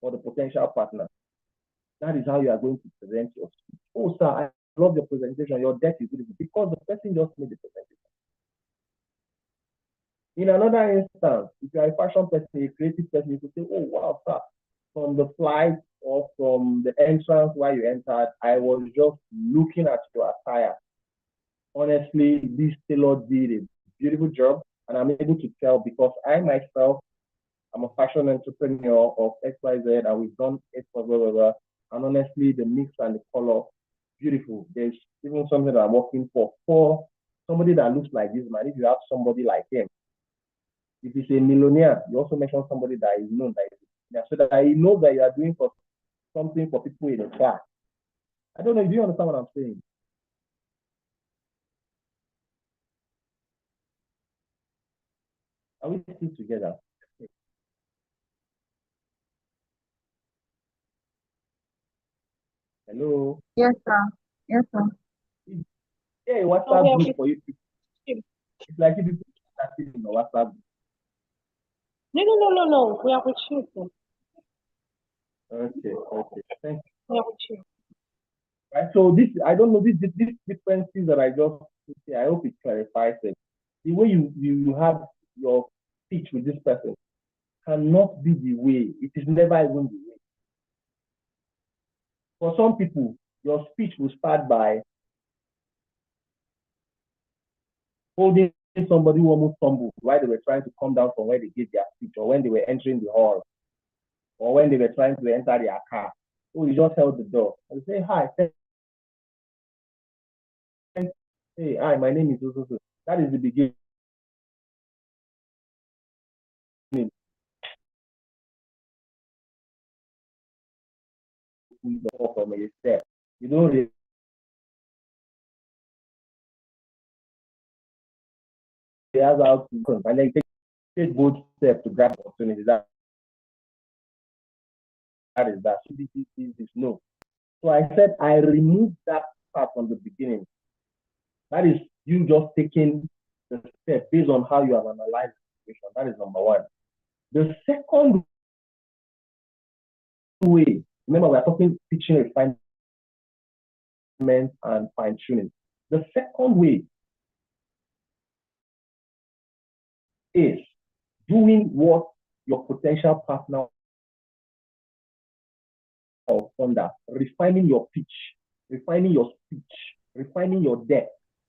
Speaker 2: or the potential partner. That is how you are going to present your speech. Oh, sir, I love your presentation. Your deck is beautiful, because the person just made the presentation. In another instance, if you are a fashion person, a creative person, you could say, oh, wow, sir, from the flight or from the entrance where you entered, I was just looking at your attire. Honestly, this tailor did a beautiful job, and I'm able to tell because I myself, I'm a fashion entrepreneur of XYZ, and we've done it for blah, blah, blah. And honestly, the mix and the color, beautiful. There's even something that I'm working for somebody that looks like this man. If you have somebody like him, if he's a millionaire, you also mention somebody that is known, so that he knows that you are doing for something for people in the class. I don't know if you understand what I'm saying. Are we still together? Hello?
Speaker 7: Yes, sir. Yes, sir.
Speaker 2: Yeah, WhatsApp group for you. It's like if you are in a WhatsApp group.
Speaker 8: No. We are with you, sir.
Speaker 2: Okay. Thank you.
Speaker 8: We are with you.
Speaker 2: Right. So this, I don't know, these differences that I just say, I hope it clarifies it. The way you have your speech with this person cannot be the way. It is never even the way. For some people, your speech will start by holding somebody who almost stumbled while they were trying to come down from where they gave their speech, or when they were entering the hall, or when they were trying to enter their car. So you just held the door and say, hi, hey, hi, my name is so. That is the beginning. From a step. You don't really have how to, and then take both steps to grab opportunities. That is that. So this is no. So I said I removed that part from the beginning. That is you just taking the step based on how you have analyzed the situation. That is number one. The second way, remember we're talking teaching, refinement, and fine-tuning. The second way is doing what your potential partner or funder, refining your pitch, refining your speech, refining your deck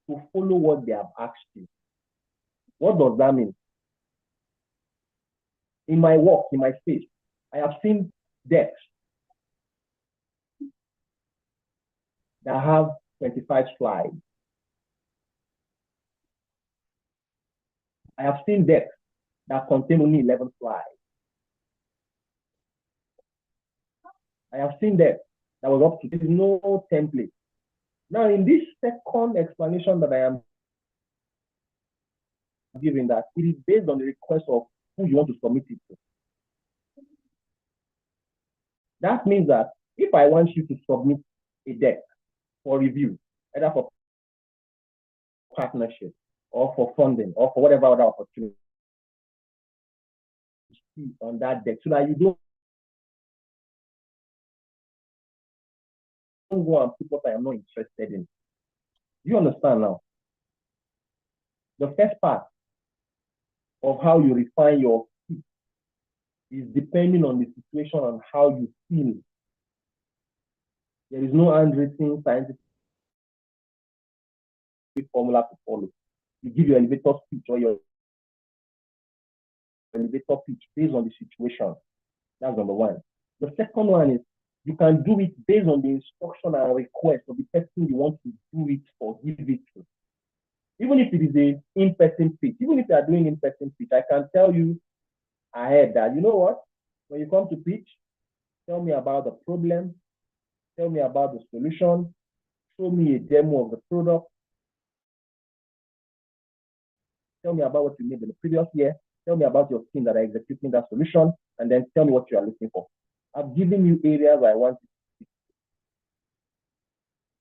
Speaker 2: to follow what they have asked you. What does that mean? In my work, in my space, I have seen decks that have 25 slides. I have seen decks that contain only 11 slides. I have seen decks that was up to, there is no template. Now, in this second explanation that I am giving, that it is based on the request of who you want to submit it to. That means that if I want you to submit a deck for review, either for partnership or for funding or for whatever other opportunity on that deck, so that you don't go and put what I am not interested in. You understand now? The first part of how you refine your pitch is depending on the situation and how you feel. There is no handwritten scientific formula to follow. You give your elevator speech or your elevator pitch based on the situation. That's number one. The second one is you can do it based on the instruction and request of the person you want to do it or give it to. Even if it is an in-person pitch, even if you are doing in-person pitch, I can tell you ahead that, you know what, when you come to pitch, tell me about the problem, tell me about the solution, show me a demo of the product, tell me about what you made in the previous year, tell me about your team that are executing that solution, and then tell me what you are looking for. I've given you areas I want you to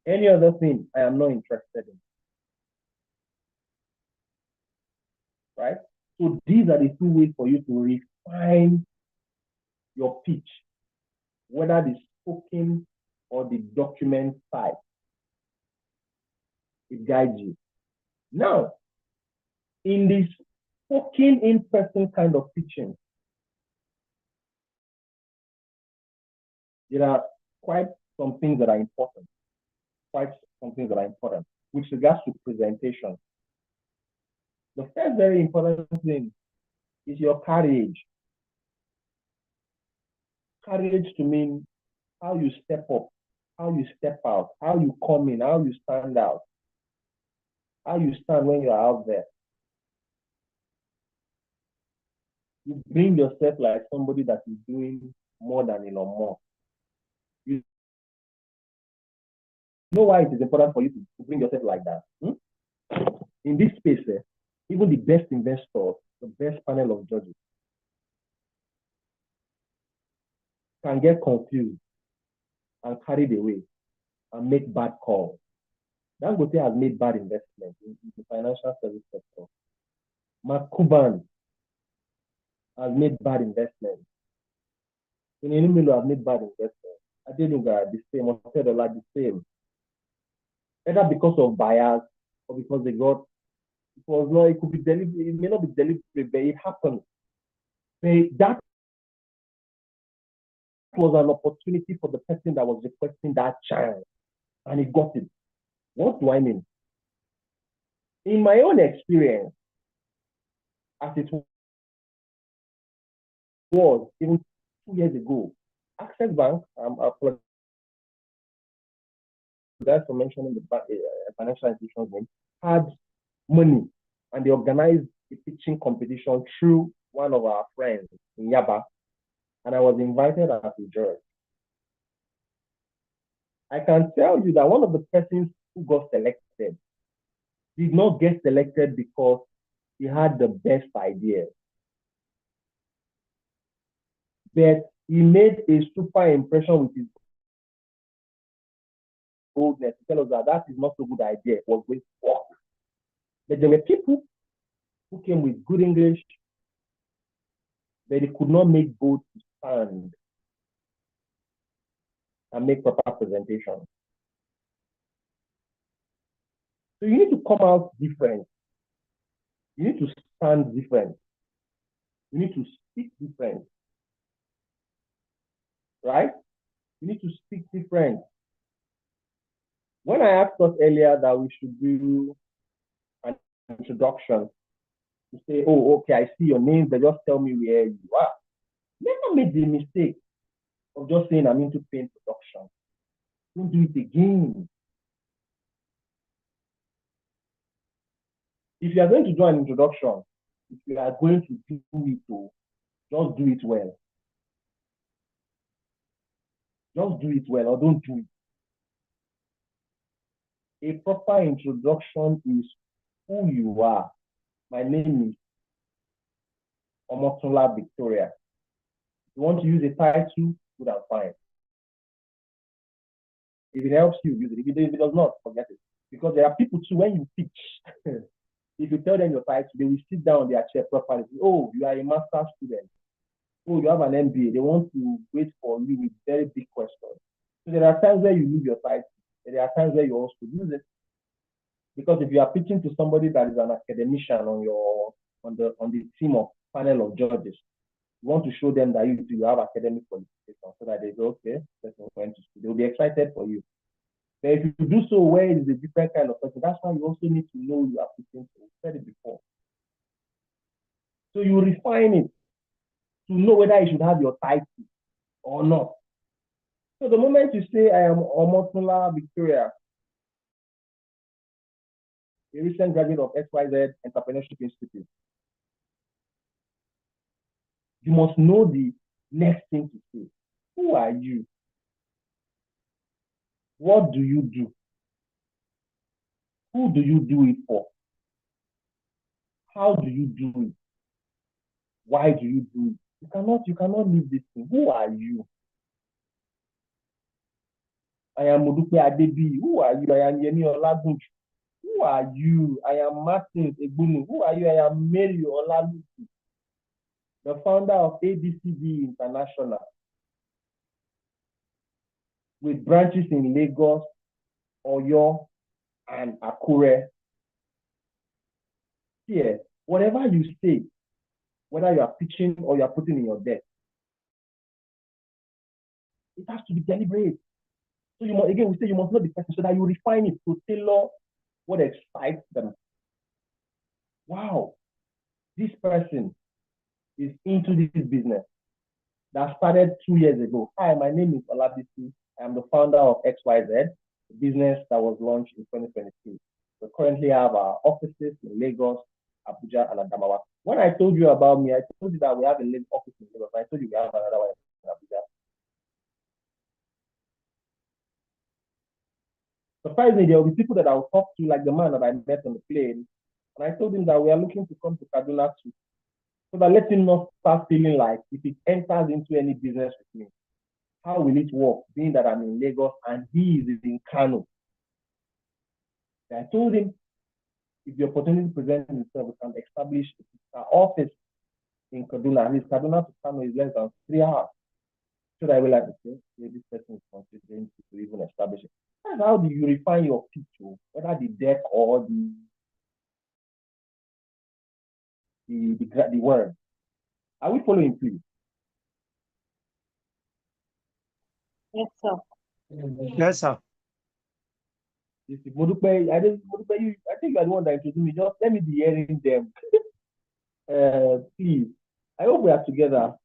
Speaker 2: see. Any other thing I am not interested in. Right? So these are the two ways for you to refine your pitch, whether the spoken or the document side. It guides you. Now, in this spoken in-person kind of pitching, there are quite some things that are important. With regards to presentation. The first very important thing is your courage. Courage to mean how you step up, how you step out, how you come in, how you stand out, how you stand when you're out there. You bring yourself like somebody that is doing more than Elon Musk. You know why it is important for you to bring yourself like that? In this space, even the best investors, the best panel of judges can get confused and carried away and make bad calls. Dangote has made bad investments in the financial service sector. Mark Cuban has made bad investments. Milo have made bad investments. Adenuga the same, Otedola the same. Either because of bias or because they got, it could be deliberate, it may not be deliberate, but it happened. That was an opportunity for the person that was requesting that chance, and he got it. What do I mean? In my own experience, as it was even 2 years ago, Access Bank, I apologize for mentioning the financial institution's name, had money, and they organized a pitching competition through one of our friends in Yaba, and I was invited as a judge. I can tell you that one of the persons who got selected did not get selected because he had the best ideas, but he made a super impression with his boldness to tell us that that is not a good idea. It was going to work. But there were people who came with good English, but they could not make bold to stand and make proper presentation. So you need to come out different. You need to stand different. You need to speak different. Right? You need to speak different. When I asked us earlier that we should do an introduction, to say, oh, okay, I see your name, but just tell me where you are. Never make the mistake of just saying I'm into paint production. Don't do it again. If you are going to do an introduction, if you are going to do it, just do it well. Just do it well or don't do it. A proper introduction is who you are. My name is Omotola Victoria. If you want to use a title, good and fine. If it helps you, use it. If it does not, forget it. Because there are people too, when you pitch, If you tell them your title, they will sit down on their chair properly. Oh, you are a master's student. Oh, you have an MBA. They want to wait for you with very big questions. So there are times where you leave your title. There are times where you also use it. Because if you are pitching to somebody that is an academician on the team of panel of judges, you want to show them that you have academic qualifications so that they go, okay, person went to school. They'll be excited for you. But if you do so where it is a different kind of person, that's why you also need to know you are pitching to. I said it before. So you refine it to know whether you should have your title or not. So the moment you say, I am Omotunla Victoria, a recent graduate of XYZ Entrepreneurship Institute, you must know the next thing to say. Who are you? What do you do? Who do you do it for? How do you do it? Why do you do it? You cannot leave this thing. Who are you? I am Modupe Adebi. Who are you? I am Yemi Olagunju. Who are you? I am Martin Egbunu. Who are you? I am Mary Olalusi, the founder of ABCD International, with branches in Lagos, Oyo, and Akure. Here, whatever you say, whether you are pitching or you are putting in your deck, it has to be deliberate. So you must, again, we say you must know the person so that you refine it to tailor what excites them. Wow, this person is into this business that started 2 years ago. Hi, my name is Olabisi. I am the founder of XYZ, a business that was launched in 2022. We currently have our offices in Lagos, Abuja, and Adamawa. When I told you about me, I told you that we have an office in Lagos. I told you we have another one in Abuja. Surprisingly, there will be people that I will talk to, like the man that I met on the plane, and I told him that we are looking to come to Kaduna too. So that let him not start feeling like if he enters into any business with me, how will it work, being that I'm in Lagos and he is in Kano? I told him, if the opportunity presents itself, we can establish an office in Kaduna. At least Kaduna to Kano is less than 3 hours. So that I will like to say, yeah, this person is considering to even establish it. And how do you refine your picture, whether the deck or the word? Are we following, please?
Speaker 8: Yes, sir.
Speaker 5: Yes, sir.
Speaker 2: Modupe, I think you are the one that introduced me. Just let me be hearing them. Please. I hope we are together.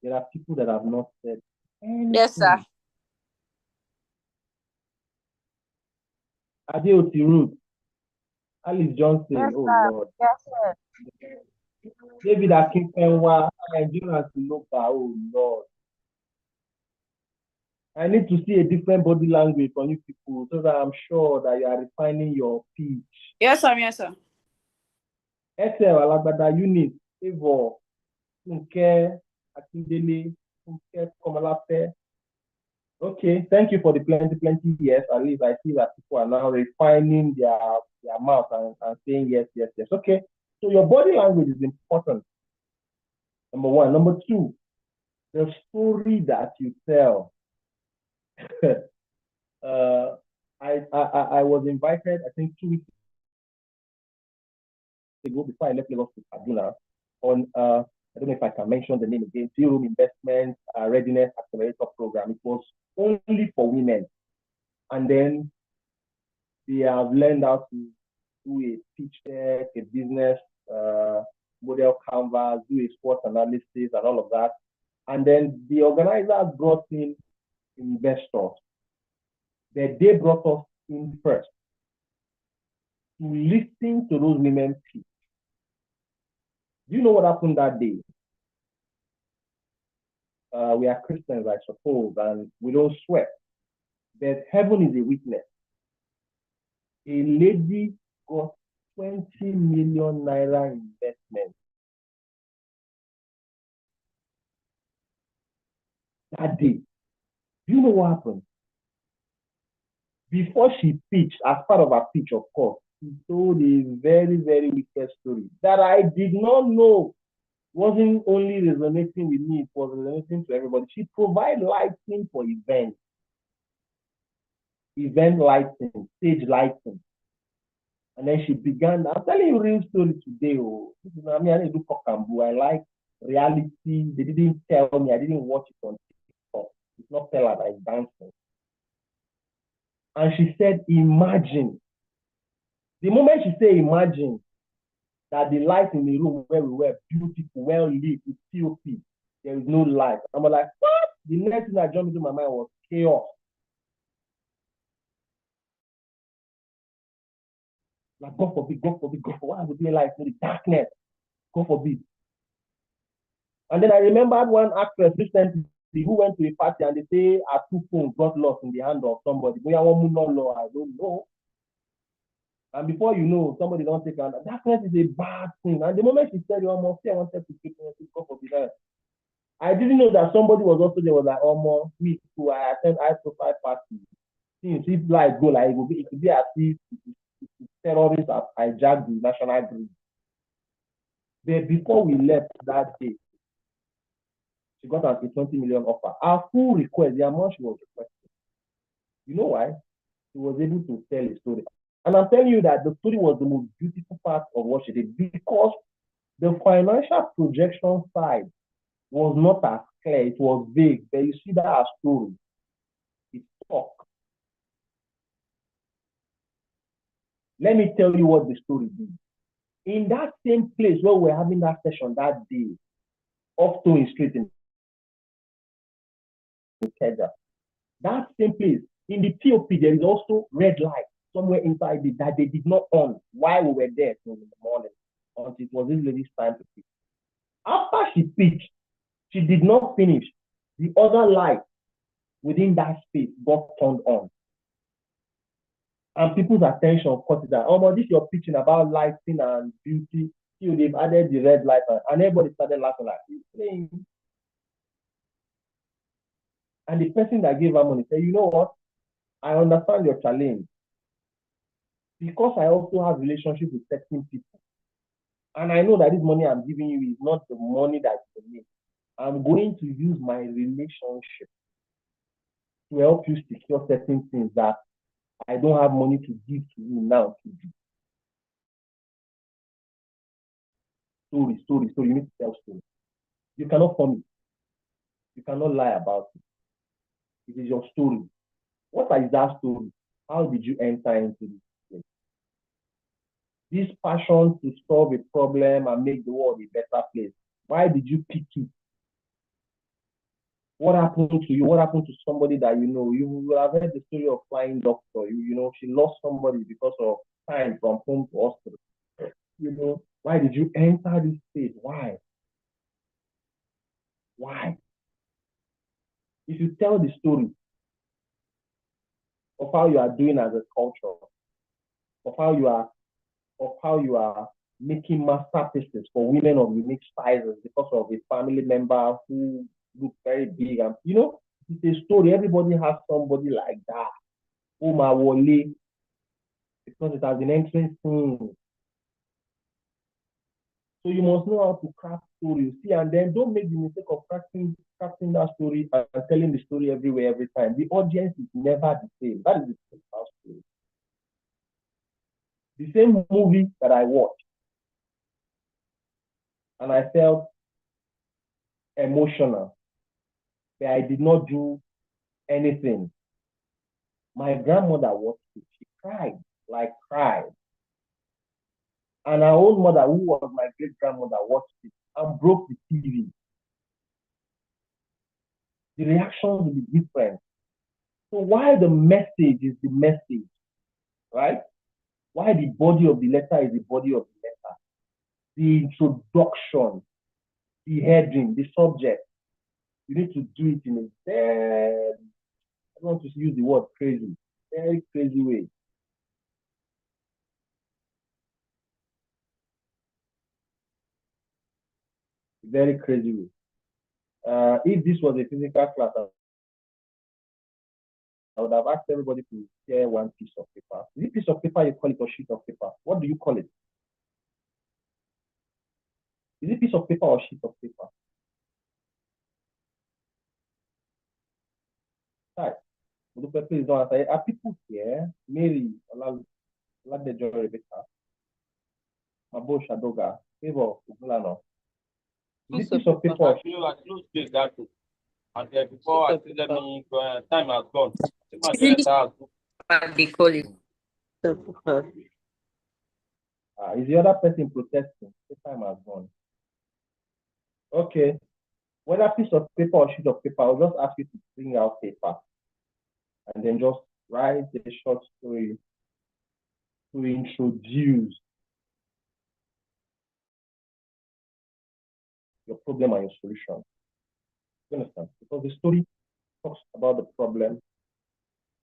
Speaker 2: There are people that have not said anything.
Speaker 3: Yes, sir.
Speaker 2: Adeoti Ruth, Alice Johnson,
Speaker 3: Yes,
Speaker 2: oh
Speaker 3: sir.
Speaker 2: Lord.
Speaker 3: Yes, sir.
Speaker 2: David Akinfenwa, Nigerians to look at, oh Lord. I need to see a different body language from you people so that I'm sure that you are refining your pitch.
Speaker 3: Yes, sir. Yes, sir.
Speaker 2: Excel, Alagbada, Unit, Favor, Funke, Akindele, Funke, Komalafe. Okay, thank you for the plenty yes. At least I see that people are now refining their mouth and saying yes. Okay, so your body language is important. Number one. Number two, the story that you tell. I was invited, I think 2 weeks ago before I left Lagos to Kaduna on I don't know if I can mention the name again, Zero Investment Readiness Accelerator Program. It was only for women. And then they have learned how to do a pitch deck, a business model canvas, do a SWOT analysis and all of that. And then the organizers brought in investors. But they brought us in first to listen to those women pitch. Do you know what happened that day? We are Christians, I suppose, and we don't sweat. But heaven is a witness. A lady got 20 million naira investment that day. Do you know what happened? Before she pitched, as part of her pitch, of course, She told a very, very wicked story that I did not know wasn't only resonating with me, it was resonating to everybody. She provided lighting for events, event lighting, stage lighting. And then she began, I'm telling you real story today. Oh, I mean, I didn't do Kokambu. I like reality. They didn't tell me. I didn't watch it on TikTok. It's not tell her that it's dancing. And she said, imagine. The moment she said, imagine, that the light in the room where we were beautiful, well lit, with POP, there is no light. I'm like, what? The next thing that jumped into my mind was chaos. Like, God forbid, God forbid, God forbid. Why would there light in the darkness? God forbid. And then I remembered one actress recently who went to a party and they say her two phones got lost in the hand of somebody. I don't know. And before you know, somebody don't take her. Darkness is a bad thing. And the moment she said, almost, I wanted to keep it, God forbid. I didn't know that somebody was also there, was like, almost me too. I attend high profile parties. Since if like go like it could be as if terrorists have hijacked the national grid. But before we left that day, she got a 20 million offer. Our full request, the amount she was requesting. You know why? She was able to tell a story. And I'm telling you that the story was the most beautiful part of what she did because the financial projection side was not as clear. It was vague. But you see that as story. It talk. Let me tell you what the story did. In that same place where we're having that session that day, off Towing Street in Keja, that same place, in the POP, there is also red light somewhere inside it that they did not on while we were there in the morning until it was this lady's time to speak. After she pitched, she did not finish. The other light within that space got turned on. And people's attention caught it that, oh, this you're pitching about lighting and beauty. They've added the red light and everybody started laughing like this. And the person that gave her money said, you know what? I understand your challenge. Because I also have relationship with certain people. And I know that this money I'm giving you is not the money that you need. I'm going to use my relationship to help you secure certain things that I don't have money to give to you now to do. Story. You need to tell story. You cannot form it. You cannot lie about it. It is your story. What is that story? How did you enter into this place? This passion to solve a problem and make the world a better place. Why did you pick it? What happened to you? What happened to somebody that you know? You will have heard the story of Flying Doctor. You know, she lost somebody because of time from home to hospital. You know, why did you enter this stage? Why? Why? If you tell the story of how you are doing as a culture, of how you are making masterpieces for women of unique sizes because of a family member who looks very big, and you know, it's a story. Everybody has somebody like that. Uma Wole, because it has been interesting. So you must know how to craft stories. See, and then don't make the mistake of crafting that story and telling the story everywhere, every time. The audience is never the same. That is the truth about story. The same movie that I watched, and I felt emotional, but I did not do anything. My grandmother watched it. She cried, like cried. And our own mother, who was my great grandmother, watched it and broke the TV. The reactions will be different. So why the message is the message, right? Why the body of the letter is the body of the letter. The introduction, the heading, the subject. You need to do it in a very, I don't want to use the word crazy, very crazy way. Very crazy way. If this was a physical class, I would have asked everybody to share one piece of paper. Is it piece of paper you call it or sheet of paper? What do you call it? Is it piece of paper or sheet of paper? Right. Please don't answer. Are people here? Mary, Oladejo Rebecca, Mabo Shadoga, Favor, Ugulano. Is it piece of paper or sheet?
Speaker 9: And before I say let me go, time has gone.
Speaker 3: They call it.
Speaker 2: Is the other person protesting? The time has gone. Okay. Whether piece of paper or sheet of paper, I'll just ask you to bring out paper and then just write a short story to introduce your problem and your solution. You understand? Because the story talks about the problem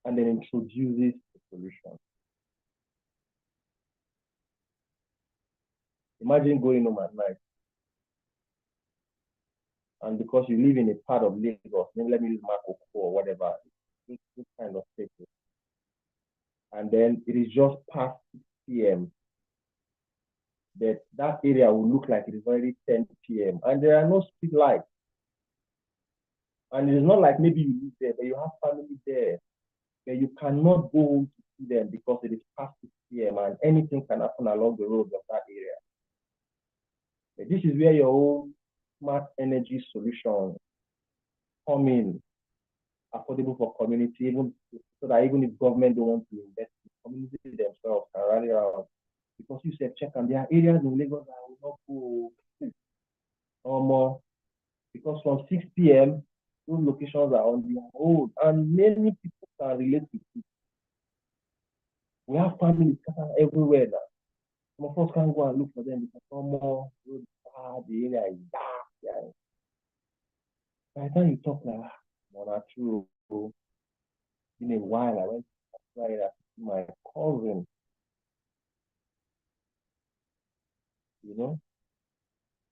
Speaker 2: and then introduces the solution. Imagine going home at night, and because you live in a part of Lagos, maybe let me use Marco or whatever, this kind of place, and then it is just past 6 p.m. That area will look like it is already 10 p.m. and there are no street lights. And it is not like maybe you live there, but you have family there, but you cannot go home to see them because it is past 6 p.m. and anything can happen along the road of that area. But this is where your own smart energy solution come in, affordable for community, even so that even if government don't want to invest in community themselves can rally around. Because you said check and there are areas in Lagos that will not go no more. Because from 6 p.m. those locations are on their own and many people can relate to it. We have families everywhere now. Some of us can go and look for them because some more the area is dark. Yeah. By the time you talk like one true in a while, I went to try that my cousin, you know.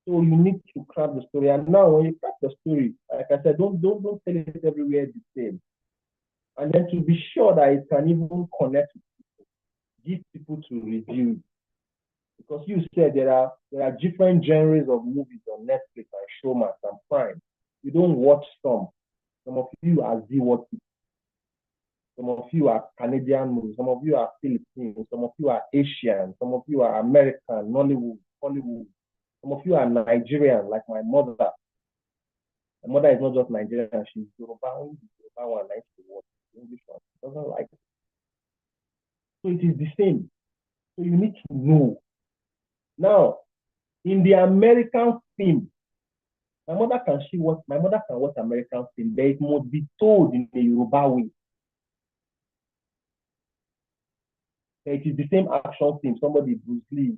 Speaker 2: So you need to craft the story. And now when you craft the story, like I said, don't tell it everywhere the same. And then to be sure that it can even connect with people, give people to review. Because you said there are different genres of movies on Netflix and Showmax and Prime. You don't watch some. Some of you are Z-watch. Some of you are Canadian movies. Some of you are Philippines. Some of you are Asian. Some of you are American, Nollywood, Hollywood. Some of you are Nigerian, like my mother. My mother is not just Nigerian. She's Yoruba. Only Yoruba one likes to watch English one. She doesn't like it. So it is the same. So you need to know. Now, in the American film, my mother can watch American film, but it must be told in a Yoruba way. It is the same action film. Somebody, Bruce Lee,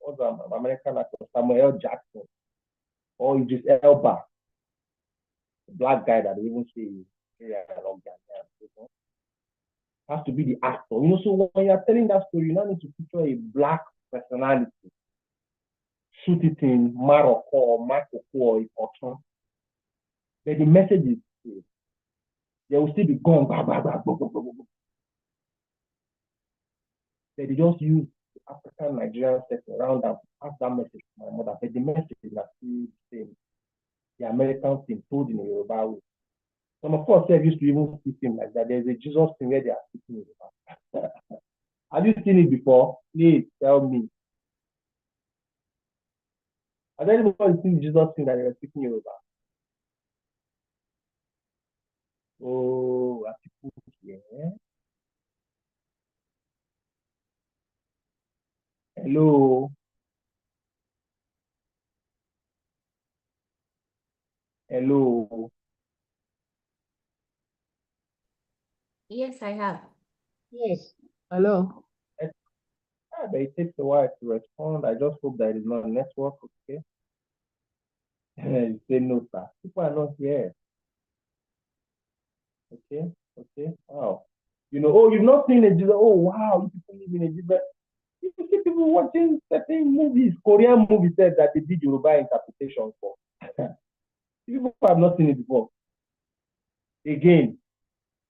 Speaker 2: what's American actor, Samuel L. Jackson, or Idris Elba, the black guy that they even say is has to be the actor. You know, so when you're telling that story, you now need to picture a black personality. Shoot it in Morocco or Marco or Ikoton. But the message is clear. There will still be gone, blah, blah, blah, blah, blah, blah, blah. They just use the African Nigerian setting around and pass that message to my mother. But the message is still the same. The American thing told in a Yoruba way. Some of us used to even see him like that. There's a Jesus thing where they are speaking Yoruba. Have you seen it before? Please tell me. Has anybody seen Jesus thing that they were speaking Yoruba? Oh, are people here? Hello. Hello.
Speaker 10: Yes, I have.
Speaker 6: Yes. Hello.
Speaker 2: But it takes a while to respond. I just hope that it is not a network, okay? You say no, sir. People are not here. Okay, wow. You know, oh, you've not seen a Jesus. Oh, wow, you people live in a different. You see people watching certain movies, Korean movies that they did Yoruba interpretation for. People have not seen it before. Again,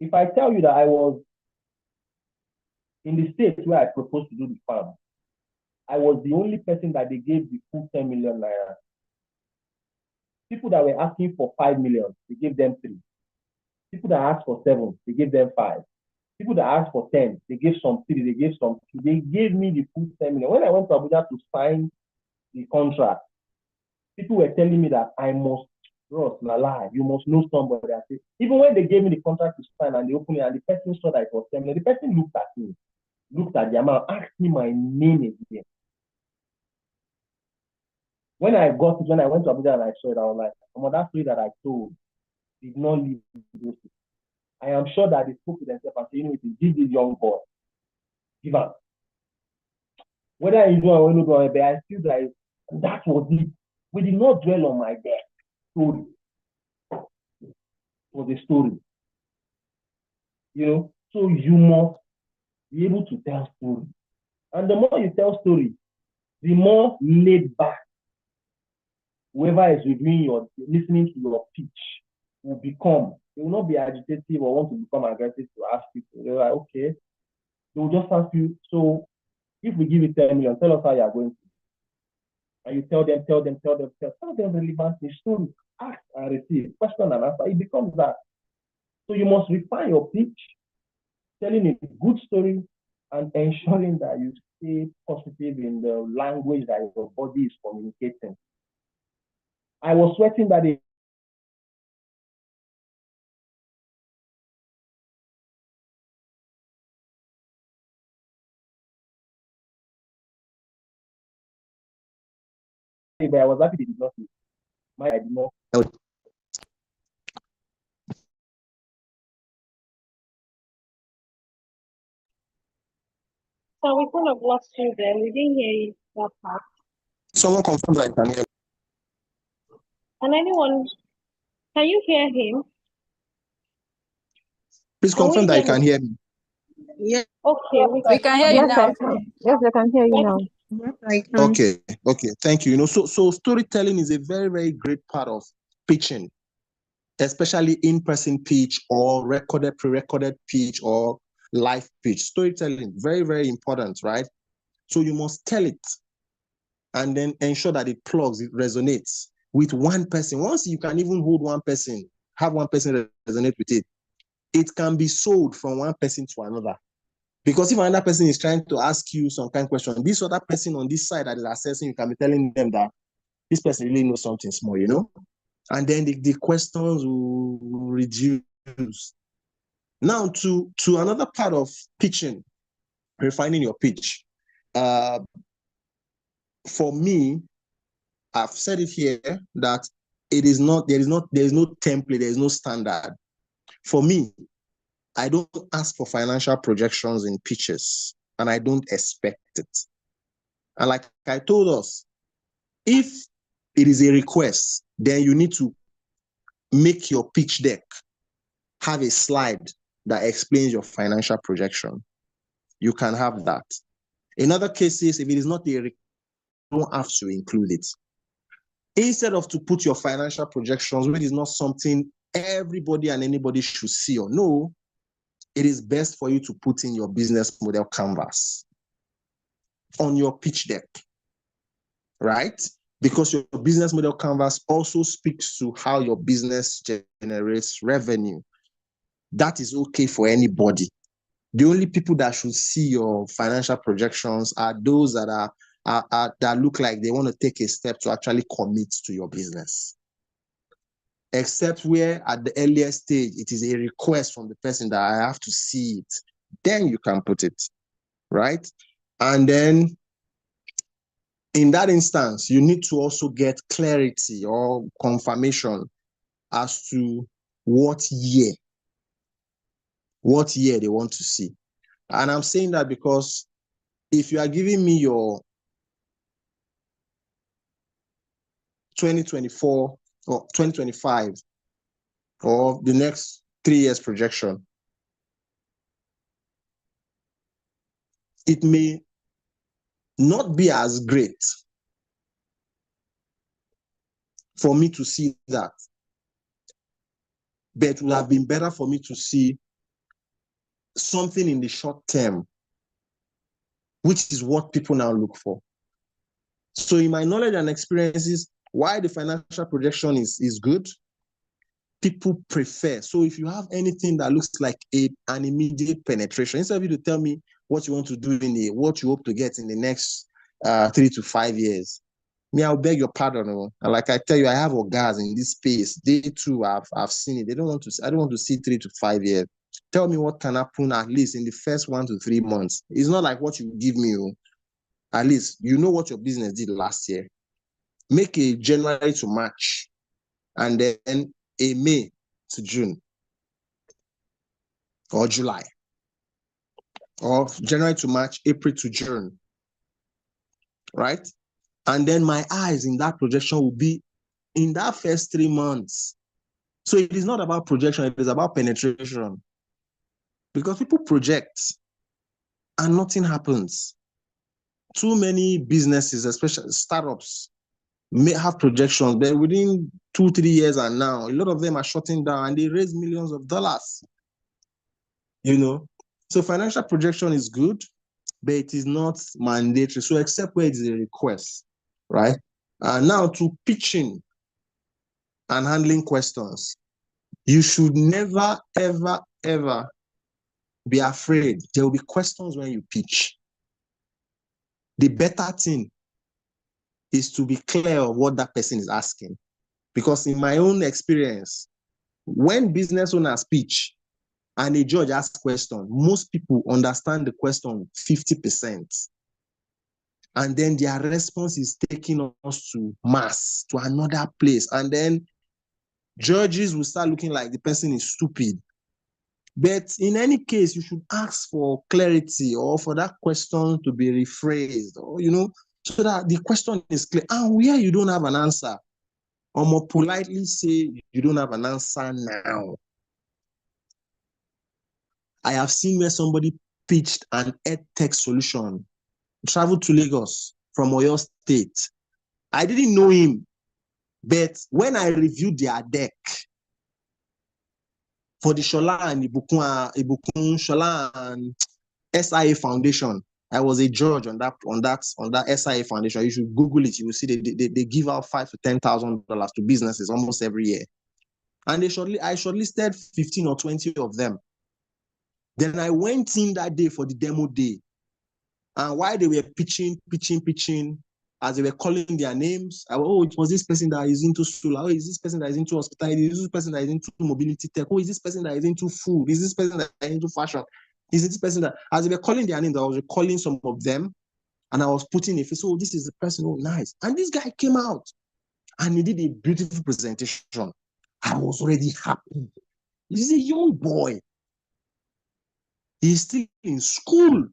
Speaker 2: If I tell you that I was in the state where I proposed to do the farm, I was the only person that they gave the full 10 million naira. People that were asking for 5 million, they gave them 3. People that asked for 7, they gave them 5. People that asked for 10, they gave some 3, they gave some 2. They gave me the full 10 million. When I went to Abuja to sign the contract, people were telling me that I must, Ross, na lie, you must know somebody. I said, even when they gave me the contract to sign and they opened it and the person saw that it was 10 million, the person looked at me, looked at the amount, asked me my name again. When I got it, when I went to Abuja and I saw it, I was like, oh, that story that I told did not leave those people. I am sure that they spoke to themselves and said, you know, give this young boy, give up. Whether you do or not, but I feel like that was it. We did not dwell on my death story. It was a story. You know, so you must be able to tell stories. And the more you tell stories, the more laid back whoever is reviewing your, listening to your pitch will become. They will not be agitative or want to become aggressive to ask people. They're like, okay. They will just ask you, so if we give you 10 million, tell us how you are going to. And you tell them relevant story. Ask and receive, question and answer. It becomes that. So you must refine your pitch, telling a good story, and ensuring that you stay positive in the language that your body is communicating. I was sweating that day. But I was happy they did not see. I did not.
Speaker 8: So we kind of lost you there. We didn't hear you that part.
Speaker 4: Someone confirm that I can hear.
Speaker 8: And anyone, can you hear him?
Speaker 4: Please confirm that you can hear me.
Speaker 6: Yeah.
Speaker 8: Okay,
Speaker 3: We can hear you
Speaker 7: Yes, I
Speaker 3: now.
Speaker 7: can. Yes, I can hear you now.
Speaker 6: Yes, I can.
Speaker 4: Okay, thank you. You know, so storytelling is a very, very great part of pitching, especially in-person pitch or recorded, pre-recorded pitch or live pitch. Storytelling, very, very important, right? So you must tell it and then ensure that it plugs, it resonates with one person. Once you can even hold one person, have one person resonate with it, it can be sold from one person to another. Because if another person is trying to ask you some kind of question, this other person on this side that is assessing, you can be telling them that this person really knows something small, you know? And then the questions will reduce. Now to another part of pitching, refining your pitch. For me, I've said it here that there is no template, there is no standard. For me, I don't ask for financial projections in pitches, and I don't expect it. And like I told us, if it is a request, then you need to make your pitch deck have a slide that explains your financial projection. You can have that. In other cases, if it is not a request, you don't have to include it. Instead of to put your financial projections, which is not something everybody and anybody should see or know, it is best for you to put in your business model canvas on your pitch deck, right? Because your business model canvas also speaks to how your business generates revenue. That is okay for anybody. The only people that should see your financial projections are those that that look like they want to take a step to actually commit to your business. Except where at the earliest stage, it is a request from the person that I have to see it. Then you can put it, right? And then in that instance, you need to also get clarity or confirmation as to what year they want to see. And I'm saying that because if you are giving me your 2024 or 2025 or the next 3 years projection, it may not be as great for me to see that, but it would have been better for me to see something in the short term, which is what people now look for. So in my knowledge and experiences, why the financial projection is good, people prefer. So if you have anything that looks like an immediate penetration, instead of you to tell me what you want to do what you hope to get in the next 3 to 5 years, me, I'll beg your pardon. And like I tell you, I have orgas in this space. They too, I've seen it. I don't want to see 3 to 5 years. Tell me what can happen at least in the first 1 to 3 months. It's not like what you give me. At least you know what your business did last year. Make a January to March, and then a May to June, or July, or January to March, April to June, right? And then my eyes in that projection will be in that first 3 months. So it is not about projection, it is about penetration. Because people project and nothing happens. Too many businesses, especially startups, may have projections, but within 2, 3 years and now, a lot of them are shutting down and they raise millions of dollars. So financial projection is good, but it is not mandatory. So except where it is a request, right? Now to pitching and handling questions. You should never, ever, ever be afraid. There will be questions when you pitch. The better thing is to be clear of what that person is asking. Because in my own experience, when business owners pitch and a judge asks question, most people understand the question 50%. And then their response is taking us to mass, to another place. And then judges will start looking like the person is stupid. But in any case, you should ask for clarity or for that question to be rephrased, or, so that the question is clear. And where you don't have an answer, or more politely say you don't have an answer now. I have seen where somebody pitched an EdTech solution, traveled to Lagos from Oyo State. I didn't know him, but when I reviewed their deck for the Shola and Ibukun Shola and SIA Foundation, I was a judge on that SIA Foundation. You should Google it. You will see they give out $5,000 to $10,000 to businesses almost every year. And I shortlisted 15 or 20 of them. Then I went in that day for the demo day. And while they were pitching, as they were calling their names, it was this person that is into solar. Oh, is this person that is into hospitality? Is this person that is into mobility tech? Oh, is this person that is into food? Is this person that is into fashion? Is this person that, as they were calling their names, I was recalling some of them, and I was putting a face. Oh, this is the person. Oh, nice. And this guy came out, and he did a beautiful presentation. I was already happy. He's a young boy. He's still in school.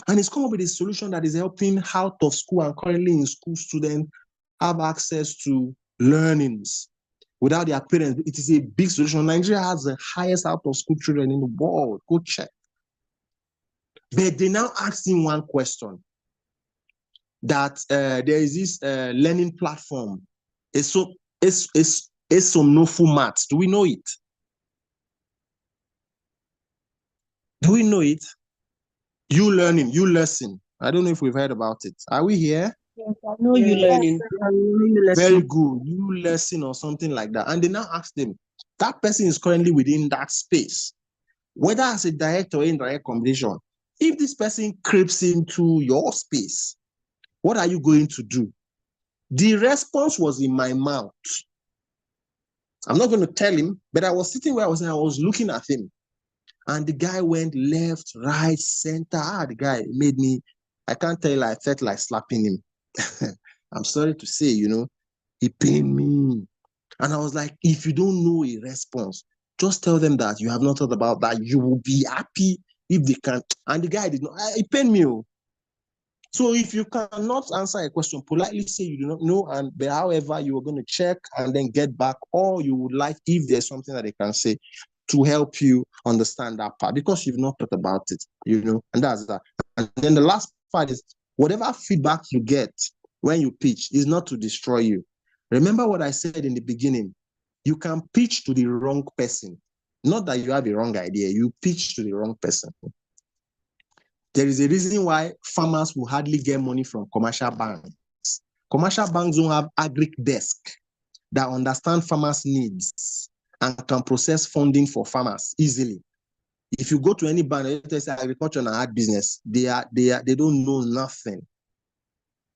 Speaker 4: And he's come up with a solution that is helping out of school and currently in school students have access to learnings without their parents. It is a big solution. Nigeria has the highest out of school children in the world. Go check. But they now asked him one question, that there is this learning platform. It's some no full maths. Do we know it? Do we know it? You learning, you lesson. I don't know if we've heard about it. Are we here?
Speaker 6: Yes, I know you learning.
Speaker 4: Very good. You lesson or something like that. And they now ask them, that person is currently within that space, whether as a direct or indirect combination. If this person creeps into your space, what are you going to do? The response was in my mouth. I'm not going to tell him, but I was sitting where I was looking at him. And the guy went left, right, center. The guy made me, I can't tell you, I felt like slapping him. I'm sorry to say, he pained me. And I was like, if you don't know a response, just tell them that you have not thought about that. You will be happy if they can. And the guy did not, it pained me. So if you cannot answer a question, politely say you do not know, but however, you are going to check and then get back, or you would like, if there's something that they can say to help you understand that part, because you've not thought about it, and that's that. And then the last part is, whatever feedback you get when you pitch is not to destroy you. Remember what I said in the beginning, you can pitch to the wrong person. Not that you have a wrong idea, you pitch to the wrong person. There is a reason why farmers will hardly get money from commercial banks. Commercial banks don't have agri desk that understand farmers' needs and can process funding for farmers easily. If you go to any bank, they say agriculture and hard business, they don't know nothing.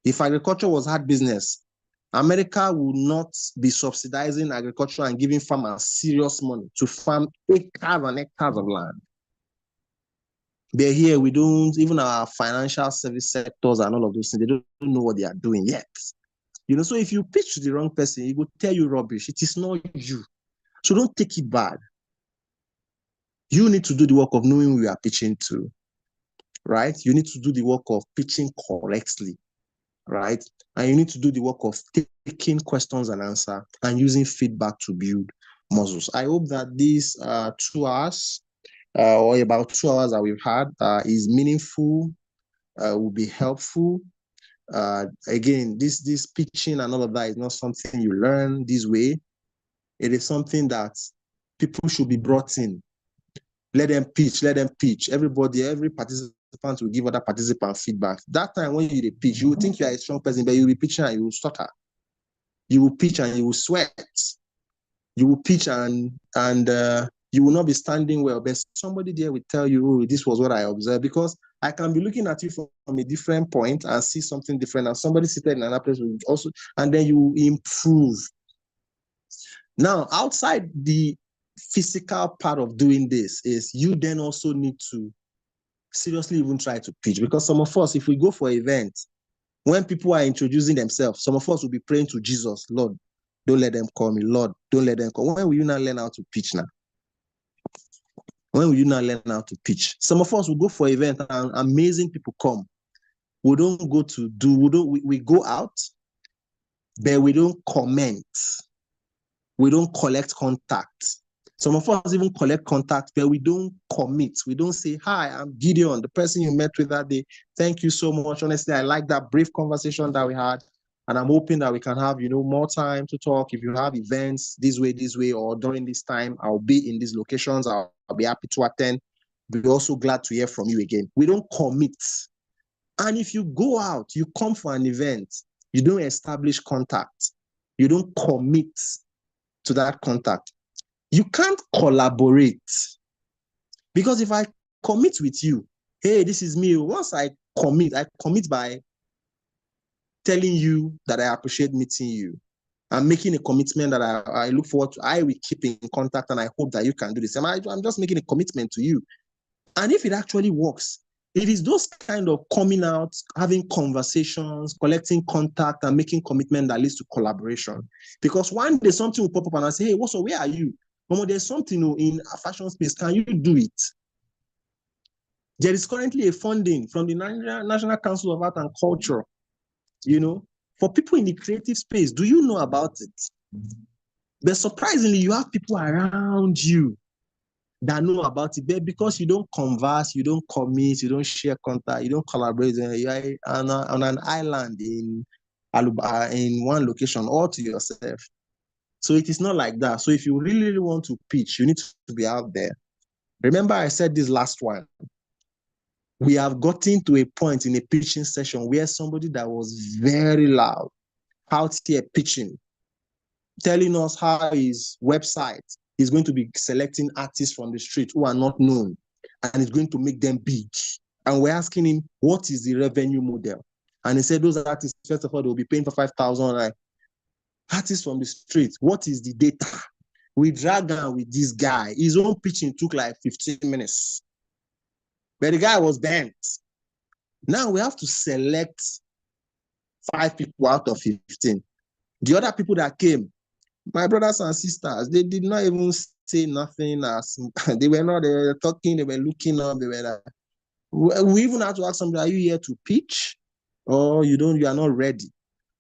Speaker 4: If agriculture was hard business, America would not be subsidizing agriculture and giving farmers serious money to farm acres and acres of land. But here we don't, even our financial service sectors and all of those things, they don't know what they are doing yet. So if you pitch to the wrong person, he will tell you rubbish. It is not you. So don't take it bad. You need to do the work of knowing who you are pitching to, right? You need to do the work of pitching correctly, right? And you need to do the work of taking questions and answer and using feedback to build muscles. I hope that these 2 hours or about 2 hours that we've had is meaningful, will be helpful. Again, this pitching and all of that is not something you learn this way. It is something that people should be brought in. Let them pitch, let them pitch. Everybody, every participant will give other participant feedback. That time when you pitch, you will think you are a strong person, but you will be pitching and you will stutter. You will pitch and you will sweat. You will pitch and you will not be standing well, but somebody there will tell you, oh, this was what I observed, because I can be looking at you from a different point and see something different, and somebody seated in another place will also, and then you improve. Now, outside the physical part of doing this is you then also need to seriously even try to pitch, because some of us, if we go for events, when people are introducing themselves, some of us will be praying to Jesus, Lord, don't let them call me. Lord, don't let them call. When will you not learn how to pitch now? When will you not learn how to pitch? Some of us will go for events and amazing people come. We don't go to do, we go out, but we don't comment. We don't collect contact. Some of us even collect contact, but we don't commit. We don't say, hi, I'm Gideon, the person you met with that day. Thank you so much. Honestly, I like that brief conversation that we had. And I'm hoping that we can have, more time to talk. If you have events this way, or during this time, I'll be in these locations. I'll be happy to attend. We're also glad to hear from you again. We don't commit. And if you go out, you come for an event, you don't establish contact. You don't commit to that contact. You can't collaborate, because if I commit with you, hey, this is me. Once I commit by telling you that I appreciate meeting you. I'm making a commitment that I look forward to. I will keep in contact, and I hope that you can do the same. I'm just making a commitment to you. And if it actually works, it is those kind of coming out, having conversations, collecting contact, and making commitment that leads to collaboration. Because one day something will pop up and I say, hey, what's up? Where are you? Mama, there's something in a fashion space. Can you do it? There is currently a funding from the National Council of Art and Culture, for people in the creative space. Do you know about it? But surprisingly, you have people around you that know about it, but because you don't converse, you don't commit, you don't share contact, you don't collaborate, you are on an island in one location all to yourself. So it is not like that. So if you really want to pitch, you need to be out there. Remember, I said this last one. We have gotten to a point in a pitching session where somebody that was very loud, out here pitching, telling us how his website is going to be selecting artists from the street who are not known, and it's going to make them big. And we're asking him, what is the revenue model? And he said, those artists, first of all, they'll be paying for 5,000. Like, artists from the street, what is the data? We dragged down with this guy. His own pitching took like 15 minutes. But the guy was bent. Now we have to select 5 people out of 15. The other people that came, my brothers and sisters, they did not even say nothing. They were talking, they were looking up, they were like, we even had to ask somebody, are you here to pitch? Or you are not ready.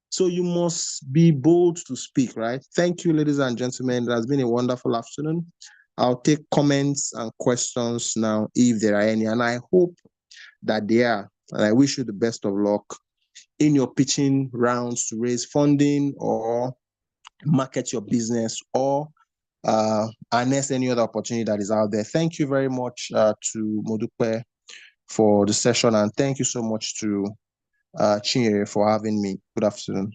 Speaker 4: So you must be bold to speak, right? Thank you, ladies and gentlemen. It has been a wonderful afternoon. I'll take comments and questions now, if there are any. And I hope that they are. And I wish you the best of luck in your pitching rounds to raise funding or market your business, or harness any other opportunity that is out there. Thank you very much to Modupe for the session, and thank you so much to Chinyere for having me. Good afternoon.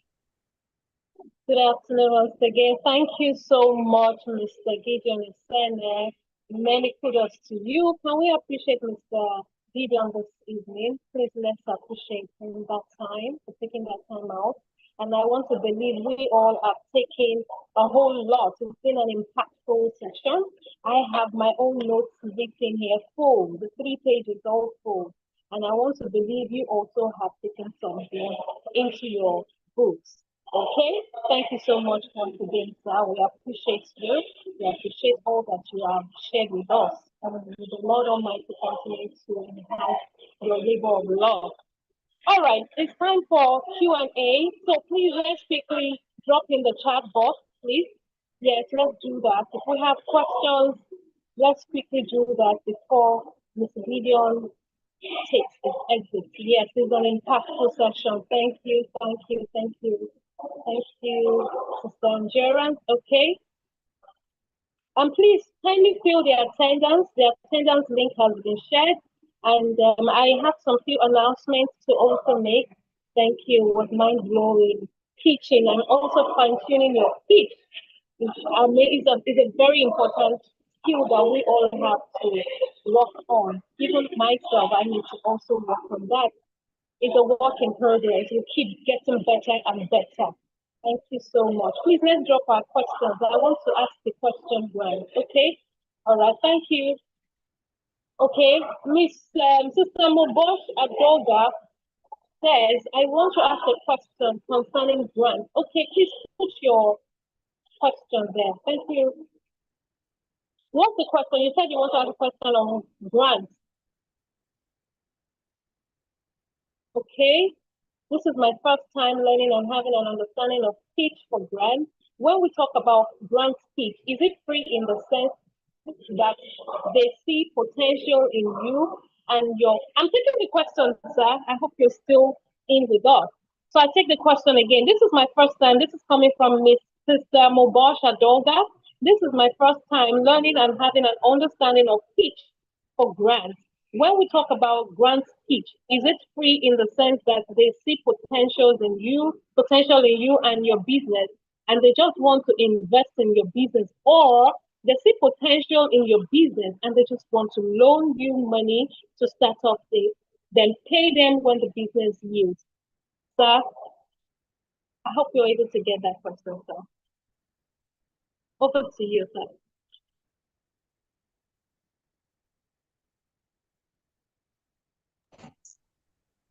Speaker 8: Good afternoon once again. Thank you so much, Mr. Gideon Isene. Many kudos to you. Can we appreciate Mr. Gideon this evening? Please let's appreciate him that time, for taking that time out. And I want to believe we all are taking a whole lot. It's been an impactful session. I have my own notes written here full, the 3 pages all full. And I want to believe you also have taken something into your books. Okay, thank you so much once again, sir. We appreciate you. We appreciate all that you have shared with us. And may the Lord Almighty continue to enhance your labor of love. All right, it's time for Q&A. So please, let's quickly drop in the chat box, please. Yes, let's do that. If we have questions, let's quickly do that before Mr. Gideon takes his exit. Yes, it's an impactful session. Thank you, thank you, thank you. Thank you, Sister Endurance. Okay. And please kindly fill the attendance. The attendance link has been shared. And I have some few announcements to also make. Thank you. With mind-blowing teaching and also fine-tuning your speech. Is a very important skill that we all have to work on. Even myself, I need to also work on that. It's a work in progress. You keep getting better and better. Thank you so much. Please let's drop our questions. I want to ask the question, Gwen. Okay. All right. Thank you. Okay. Sister Mobosh Adoga says, I want to ask a question concerning grants. Okay. Please put your question there. Thank you. What's the question? You said you want to ask a question on grants. Okay. This is my first time learning and having an understanding of pitch for grants. When we talk about grant pitch, is it free in the sense that they see potential in you and your... I'm taking the question, sir. I hope you're still in with us. So I take the question again. This is my first time. This is coming from Miss Sister Mobasha Dolga. This is my first time learning and having an understanding of pitch for grants. When we talk about grant pitch, is it free in the sense that they see potential in you and your business, and they just want to invest in your business, or they see potential in your business and they just want to loan you money to start off it, then pay them when the business yields? Sir, I hope you're able to get that question, sir. Over to you, sir.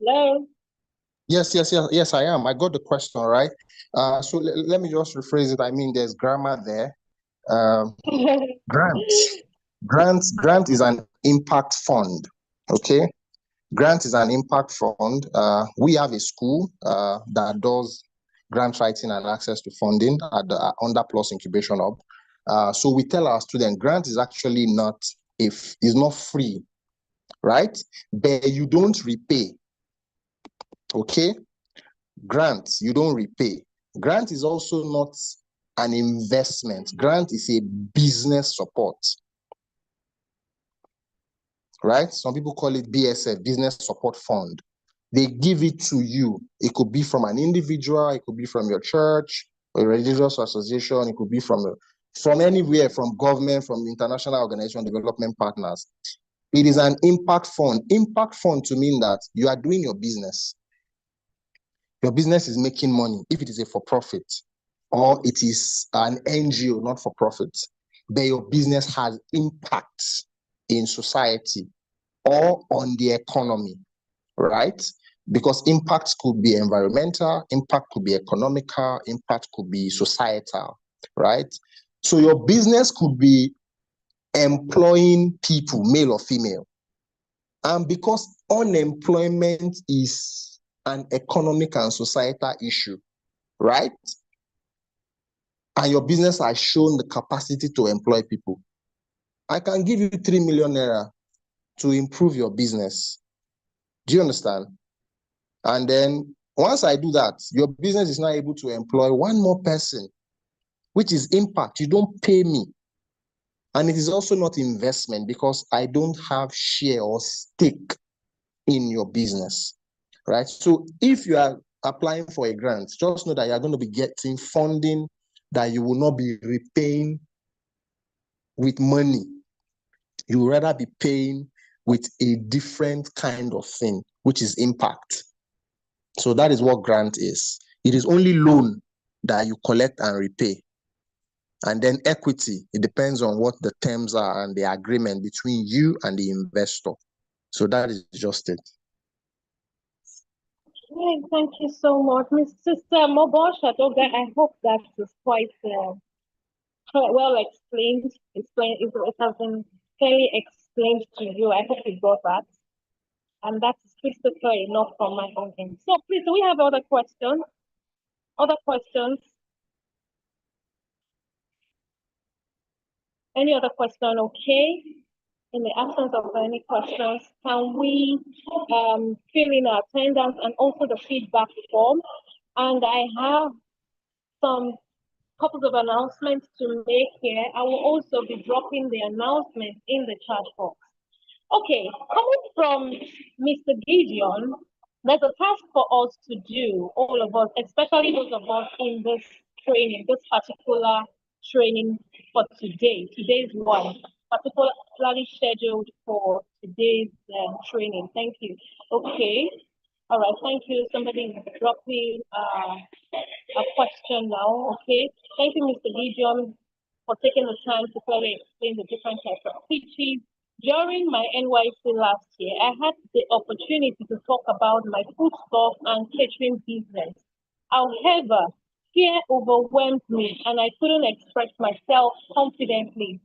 Speaker 8: Hello?
Speaker 4: Yes, I am. I got the question, right? So let me just rephrase it. I mean, there's grammar there. Grant is an impact fund, okay? Grant is an impact fund. We have a school that does grant writing and access to funding at the Under Plus Incubation Hub. So we tell our students, grant is actually not free, right? But you don't repay. Okay, grant, you don't repay. Grant is also not an investment. Grant is a business support, right? Some people call it BSF, Business Support Fund. They give it to you. It could be from an individual, it could be from your church, or a religious association, it could be from anywhere, from government, from international organization, development partners. It is an impact fund. Impact fund to mean that you are doing your business. Your business is making money if it is a for-profit, or it is an NGO, not for profit, but your business has impact in society or on the economy, right? Because impact could be environmental, impact could be economical, impact could be societal, right? So your business could be employing people, male or female. And because unemployment is an economic and societal issue, right? And your business has shown the capacity to employ people, I can give you 3 million naira to improve your business. Do you understand? And then once I do that, your business is now able to employ one more person, which is impact. You don't pay me, And it is also not investment because I don't have share or stake in your business, right? So if you are applying for a grant, just know that you're going to be getting funding that you will not be repaying with money. You will rather be paying with a different kind of thing, which is impact. So that is what grant is. It is only loan that you collect and repay. And then equity, it depends on what the terms are and the agreement between you and the investor. So that is just it.
Speaker 8: Okay, thank you so much, Mr. Mobosha. I hope that is quite well explained. It has been clearly explained to you. I hope you got that. And that is crystal clear enough from my own end. So please, do we have other questions? Other questions? Any other question? Okay. In the absence of any questions, can we fill in our attendance and also the feedback form? And I have some couple of announcements to make here. I will also be dropping the announcement in the chat box. Okay, coming from Mr. Gideon, there's a task for us to do, all of us, especially those of us in this training, this particular training for today. Today's one, particularly scheduled for today's training. Thank you. Okay. All right, thank you. Somebody drop me a question now. Okay. Thank you, Mr. Gideon, for taking the time to clearly explain the different types of pitches. During my NYC last year, I had the opportunity to talk about my foodstuff and catering business. However, fear overwhelmed me and I couldn't express myself confidently.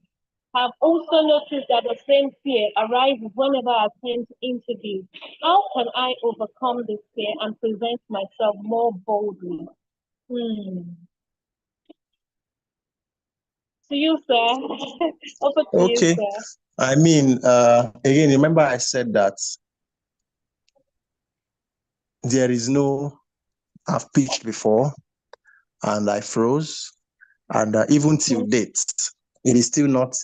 Speaker 8: I've also noticed that the same fear arises whenever I attend interviews. How can I overcome this fear and present myself more boldly? To you, sir. Over to you,
Speaker 4: Okay.
Speaker 8: sir.
Speaker 4: I mean, again, remember I said that there is no, I've pitched before and I froze. And even till date, it is still not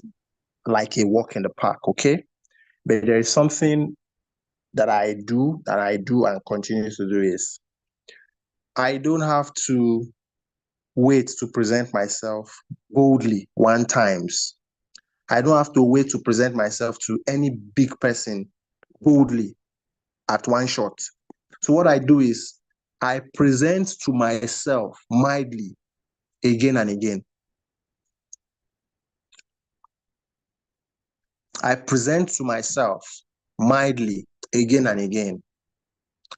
Speaker 4: like a walk in the park, okay? But there is something that I do and continue to do is I don't have to wait to present myself boldly one times. I don't have to wait to present myself to any big person boldly at one shot. So what I do is I present to myself mildly again and again. I present to myself mildly again and again.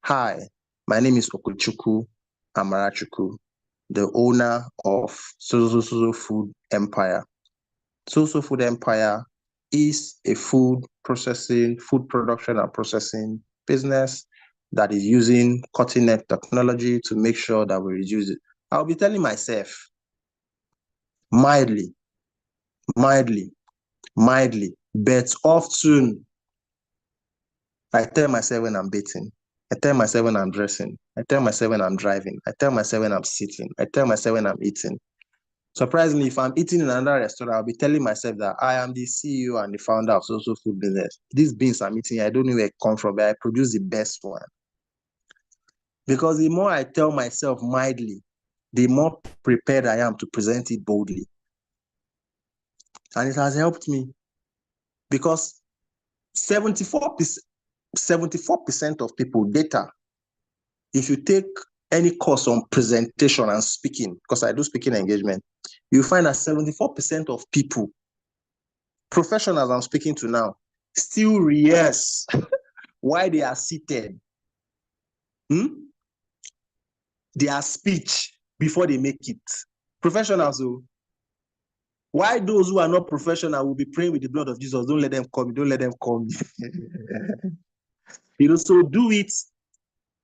Speaker 4: Hi, my name is Okuchuku Amarachuku, the owner of Soso Food Empire. Soso Food Empire is a food production and processing business that is using cutting-edge technology to make sure that we reduce it. I'll be telling myself mildly, but often I tell myself when I'm bathing, I tell myself when I'm dressing, I tell myself when I'm driving, I tell myself when I'm sitting, I tell myself when I'm eating. Surprisingly, if I'm eating in another restaurant, I'll be telling myself that I am the CEO and the founder of Soso Food Business. These beans I'm eating, I don't know where it comes from, but I produce the best one. Because the more I tell myself mildly, the more prepared I am to present it boldly. And it has helped me because 74% of people, data, if you take any course on presentation and speaking, because I do speaking engagement, you find that 74% of people, professionals I'm speaking to now, still rehearse why they are seated. Their speech before they make it. Professionals, why those who are not professional will be praying with the blood of Jesus? Don't let them come. Don't let them come. So do it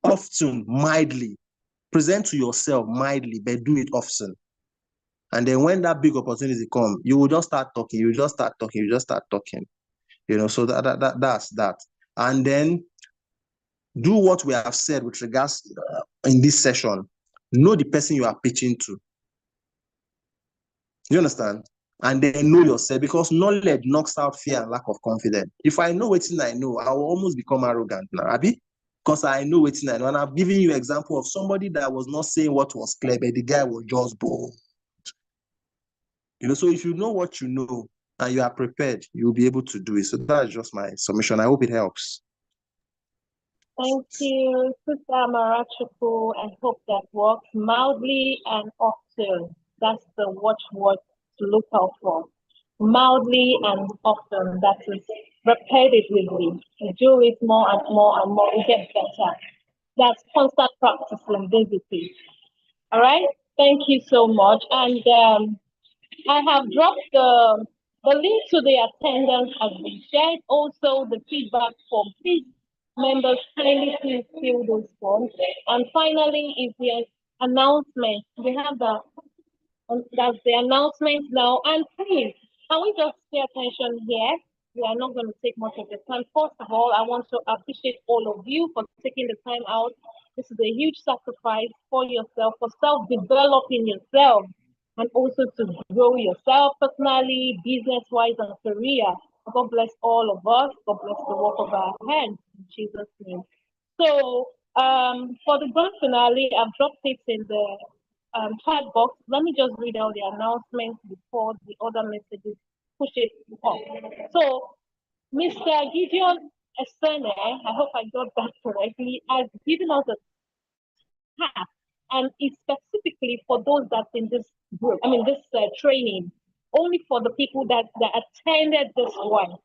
Speaker 4: often, mildly. Present to yourself mildly, but do it often. And then when that big opportunity comes, you will just start talking. So that's that. And then do what we have said with regards in this session. Know the person you are pitching to. You understand? and then know yourself, because knowledge knocks out fear and lack of confidence. If I know what I know, I will almost become arrogant now, Abi, because I know what I know. And I've given you an example of somebody that was not saying what was clear, but the guy was just bold. So if you know what you know and you are prepared, you'll be able to do it. So that's just my submission. I hope it helps.
Speaker 8: Thank you, Sister Marachuku. I hope that works mildly and often. That's the watchword to look out for. Mildly and often. That is repetitively. You do it more and more and more. It gets better. That's constant practicing, basically. All right. Thank you so much. And I have dropped the link to the attendance has been shared. Also, the feedback form. Please, members, kindly please fill those forms. And finally, is the announcement. We have that's the announcement now. And please, can we just pay attention here? We are not going to take much of the time. First of all, I want to appreciate all of you for taking the time out. This is a huge sacrifice for yourself, for self-developing yourself, and also to grow yourself personally, business-wise, and career. God bless all of us. God bless the work of our hands in Jesus' name. So for the grand finale, I've dropped it in the chat box. Let me just read out the announcement before the other messages push it up. So Mr. Gideon Esene, I hope I got that correctly, has given us a task, and it's specifically for those that's in this group, this training, only for the people that attended this one.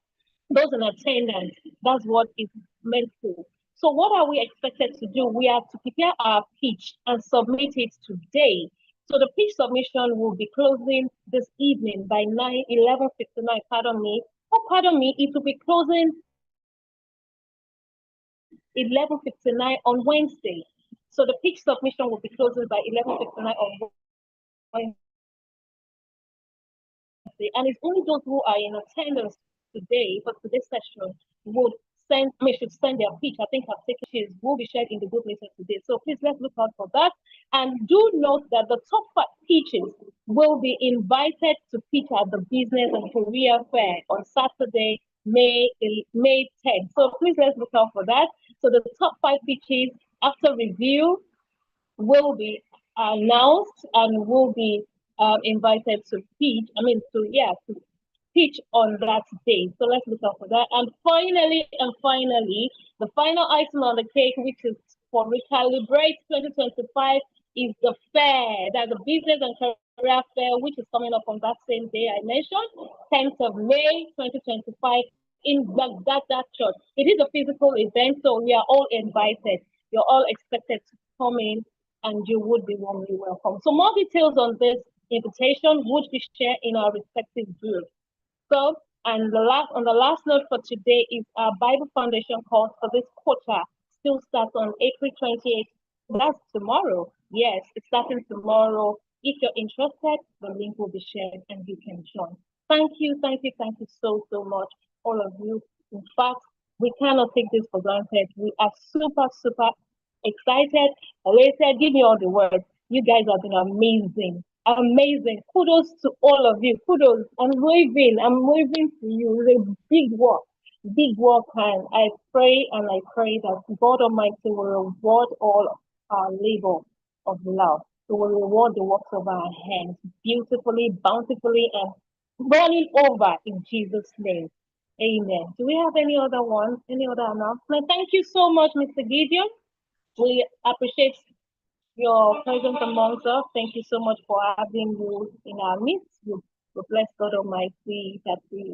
Speaker 8: Those in attendance, that's what it's meant for. So what are we expected to do? We are to prepare our pitch and submit it today. So the pitch submission will be closing this evening by 11:59, pardon me. It will be closing 11:59 on Wednesday. So the pitch submission will be closing by 11:59 on Wednesday. And it's only those who are in attendance today for today's session should send their pitch. I think I've taken it will be shared in the group later today. So please let's look out for that. And do note that the top 5 pitches will be invited to pitch at the Business and Career Fair on Saturday, May 10th. So please let's look out for that. So the top 5 pitches after review will be announced and will be invited to pitch. To pitch on that day. So let's look out for that. And finally, the final item on the cake, which is for Recalibrate 2025, is the fair. That's the Business and Career Fair, which is coming up on that same day I mentioned, 10th of May 2025 in that church. It is a physical event, so we are all invited. You're all expected to come in, and you would be warmly welcome. So more details on this invitation would be shared in our respective groups. So, and the last note for today is our Bible Foundation course for this quarter. Still starts on April 28th. That's tomorrow. Yes, it's starting tomorrow. If you're interested, the link will be shared and you can join. Thank you so much, all of you. In fact, we cannot take this for granted. We are super excited, elated. Give me all the words. You guys have been amazing. Kudos to all of you. Kudos. I'm waving to you. It's a big work, and I pray that God Almighty will reward all our labor of love. He will reward the works of our hands beautifully, bountifully, and running over in Jesus' name. Amen. Do we have any other announcement? Thank you so much, Mr. Gideon. We appreciate your presence amongst us. Thank you so much for having you in our midst. We bless God Almighty that we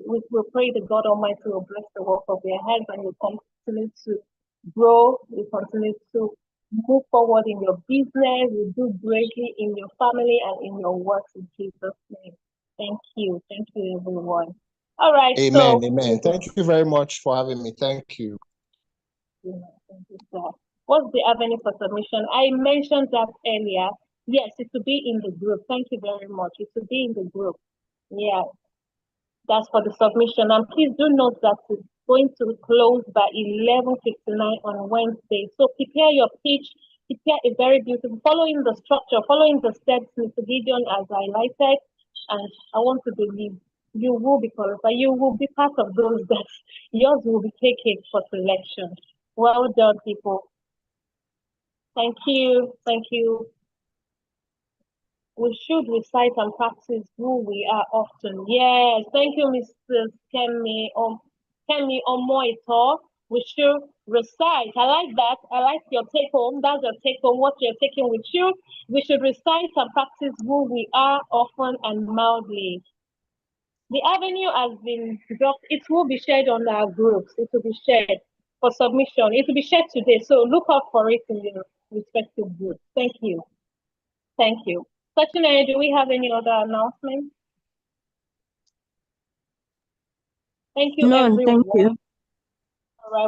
Speaker 8: pray that God Almighty will bless the work of your hands and will continue to grow. We continue to move forward in your business. You do greatly in your family and in your works in Jesus' name. Thank you, everyone. All right.
Speaker 4: Amen. Thank you very much for having me. Thank you.
Speaker 8: Thank you, sir. What's the avenue for submission? I mentioned that earlier. Yes, it will be in the group. Thank you very much. It will be in the group. Yeah, that's for the submission. And please do note that it's going to close by 11:59 on Wednesday. So prepare your pitch. Prepare a very beautiful, following the structure, following the steps Mr. Gideon has highlighted. And I want to believe you will be qualified. You will be part of those that yours will be taken for selection. Well done, people. Thank you. Thank you. We should recite and practice who we are often. Yes, thank you, Mrs. Kemi Omoito. We should recite. I like that. I like your take home. That's your take home. What you're taking with you. We should recite and practice who we are often and mildly. The avenue has been dropped. It will be shared on our groups. It will be shared for submission. It will be shared today. So look out for it in your respective groups. Thank you. Thank you. Fortunately, do we have any other announcements? Thank you,
Speaker 3: None,
Speaker 8: everyone.
Speaker 3: thank you.
Speaker 8: All right,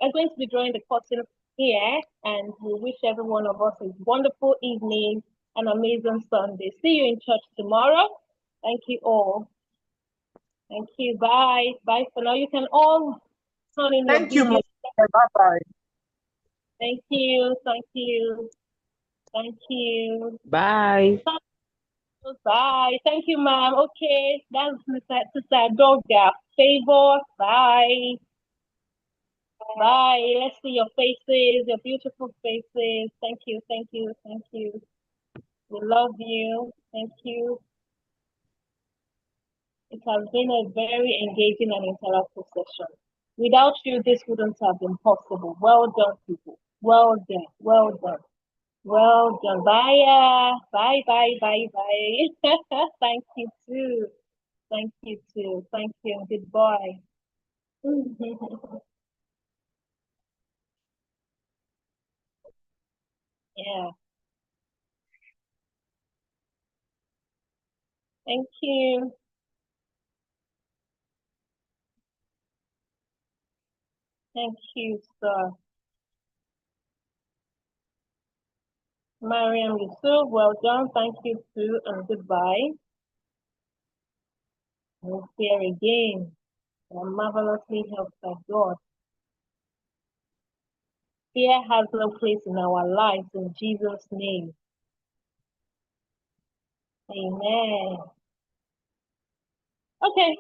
Speaker 8: I'm going to be drawing the curtain here, and we wish every one of us a wonderful evening, an amazing Sunday. See you in church tomorrow. Thank you all. Thank you. Bye. Bye for now. You can all turn in your videos.
Speaker 11: Bye-bye.
Speaker 8: Thank you. Thank you. Thank you.
Speaker 11: Bye.
Speaker 8: Bye. Thank you, ma'am. Okay, that's Sister Doga. Favor. Bye. Bye. Let's see your faces, your beautiful faces. Thank you. Thank you. Thank you. We love you. Thank you. It has been a very engaging and interactive session. Without you, this wouldn't have been possible. Well done, people. Well done. Well done. Well done. Bye. Bye. Bye. Bye. Bye. Thank you too. Thank you too. Thank you and goodbye. Yeah. Thank you. Thank you, sir. Mariam Yusuf, well done. Thank you too and goodbye. We'll see you again. You're marvelously helped by God. Fear has no place in our lives in Jesus' name. Amen. Okay,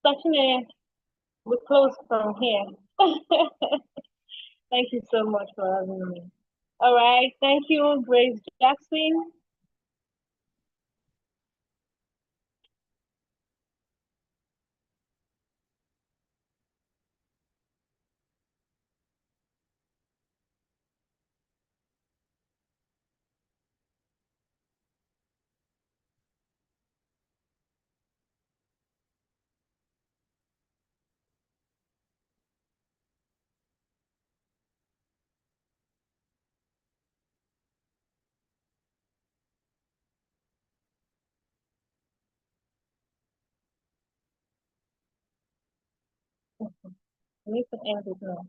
Speaker 8: Sachine, we close from here. Thank you so much for having me. All right, thank you, Grace Jackson. We can end it now.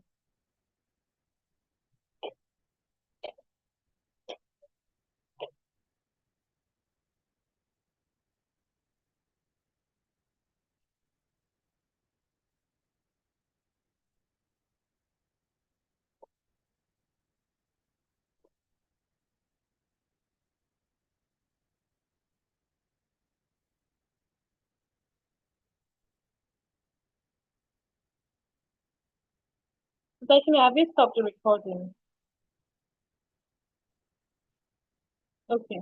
Speaker 8: Sachine, have you stopped the recording? Okay.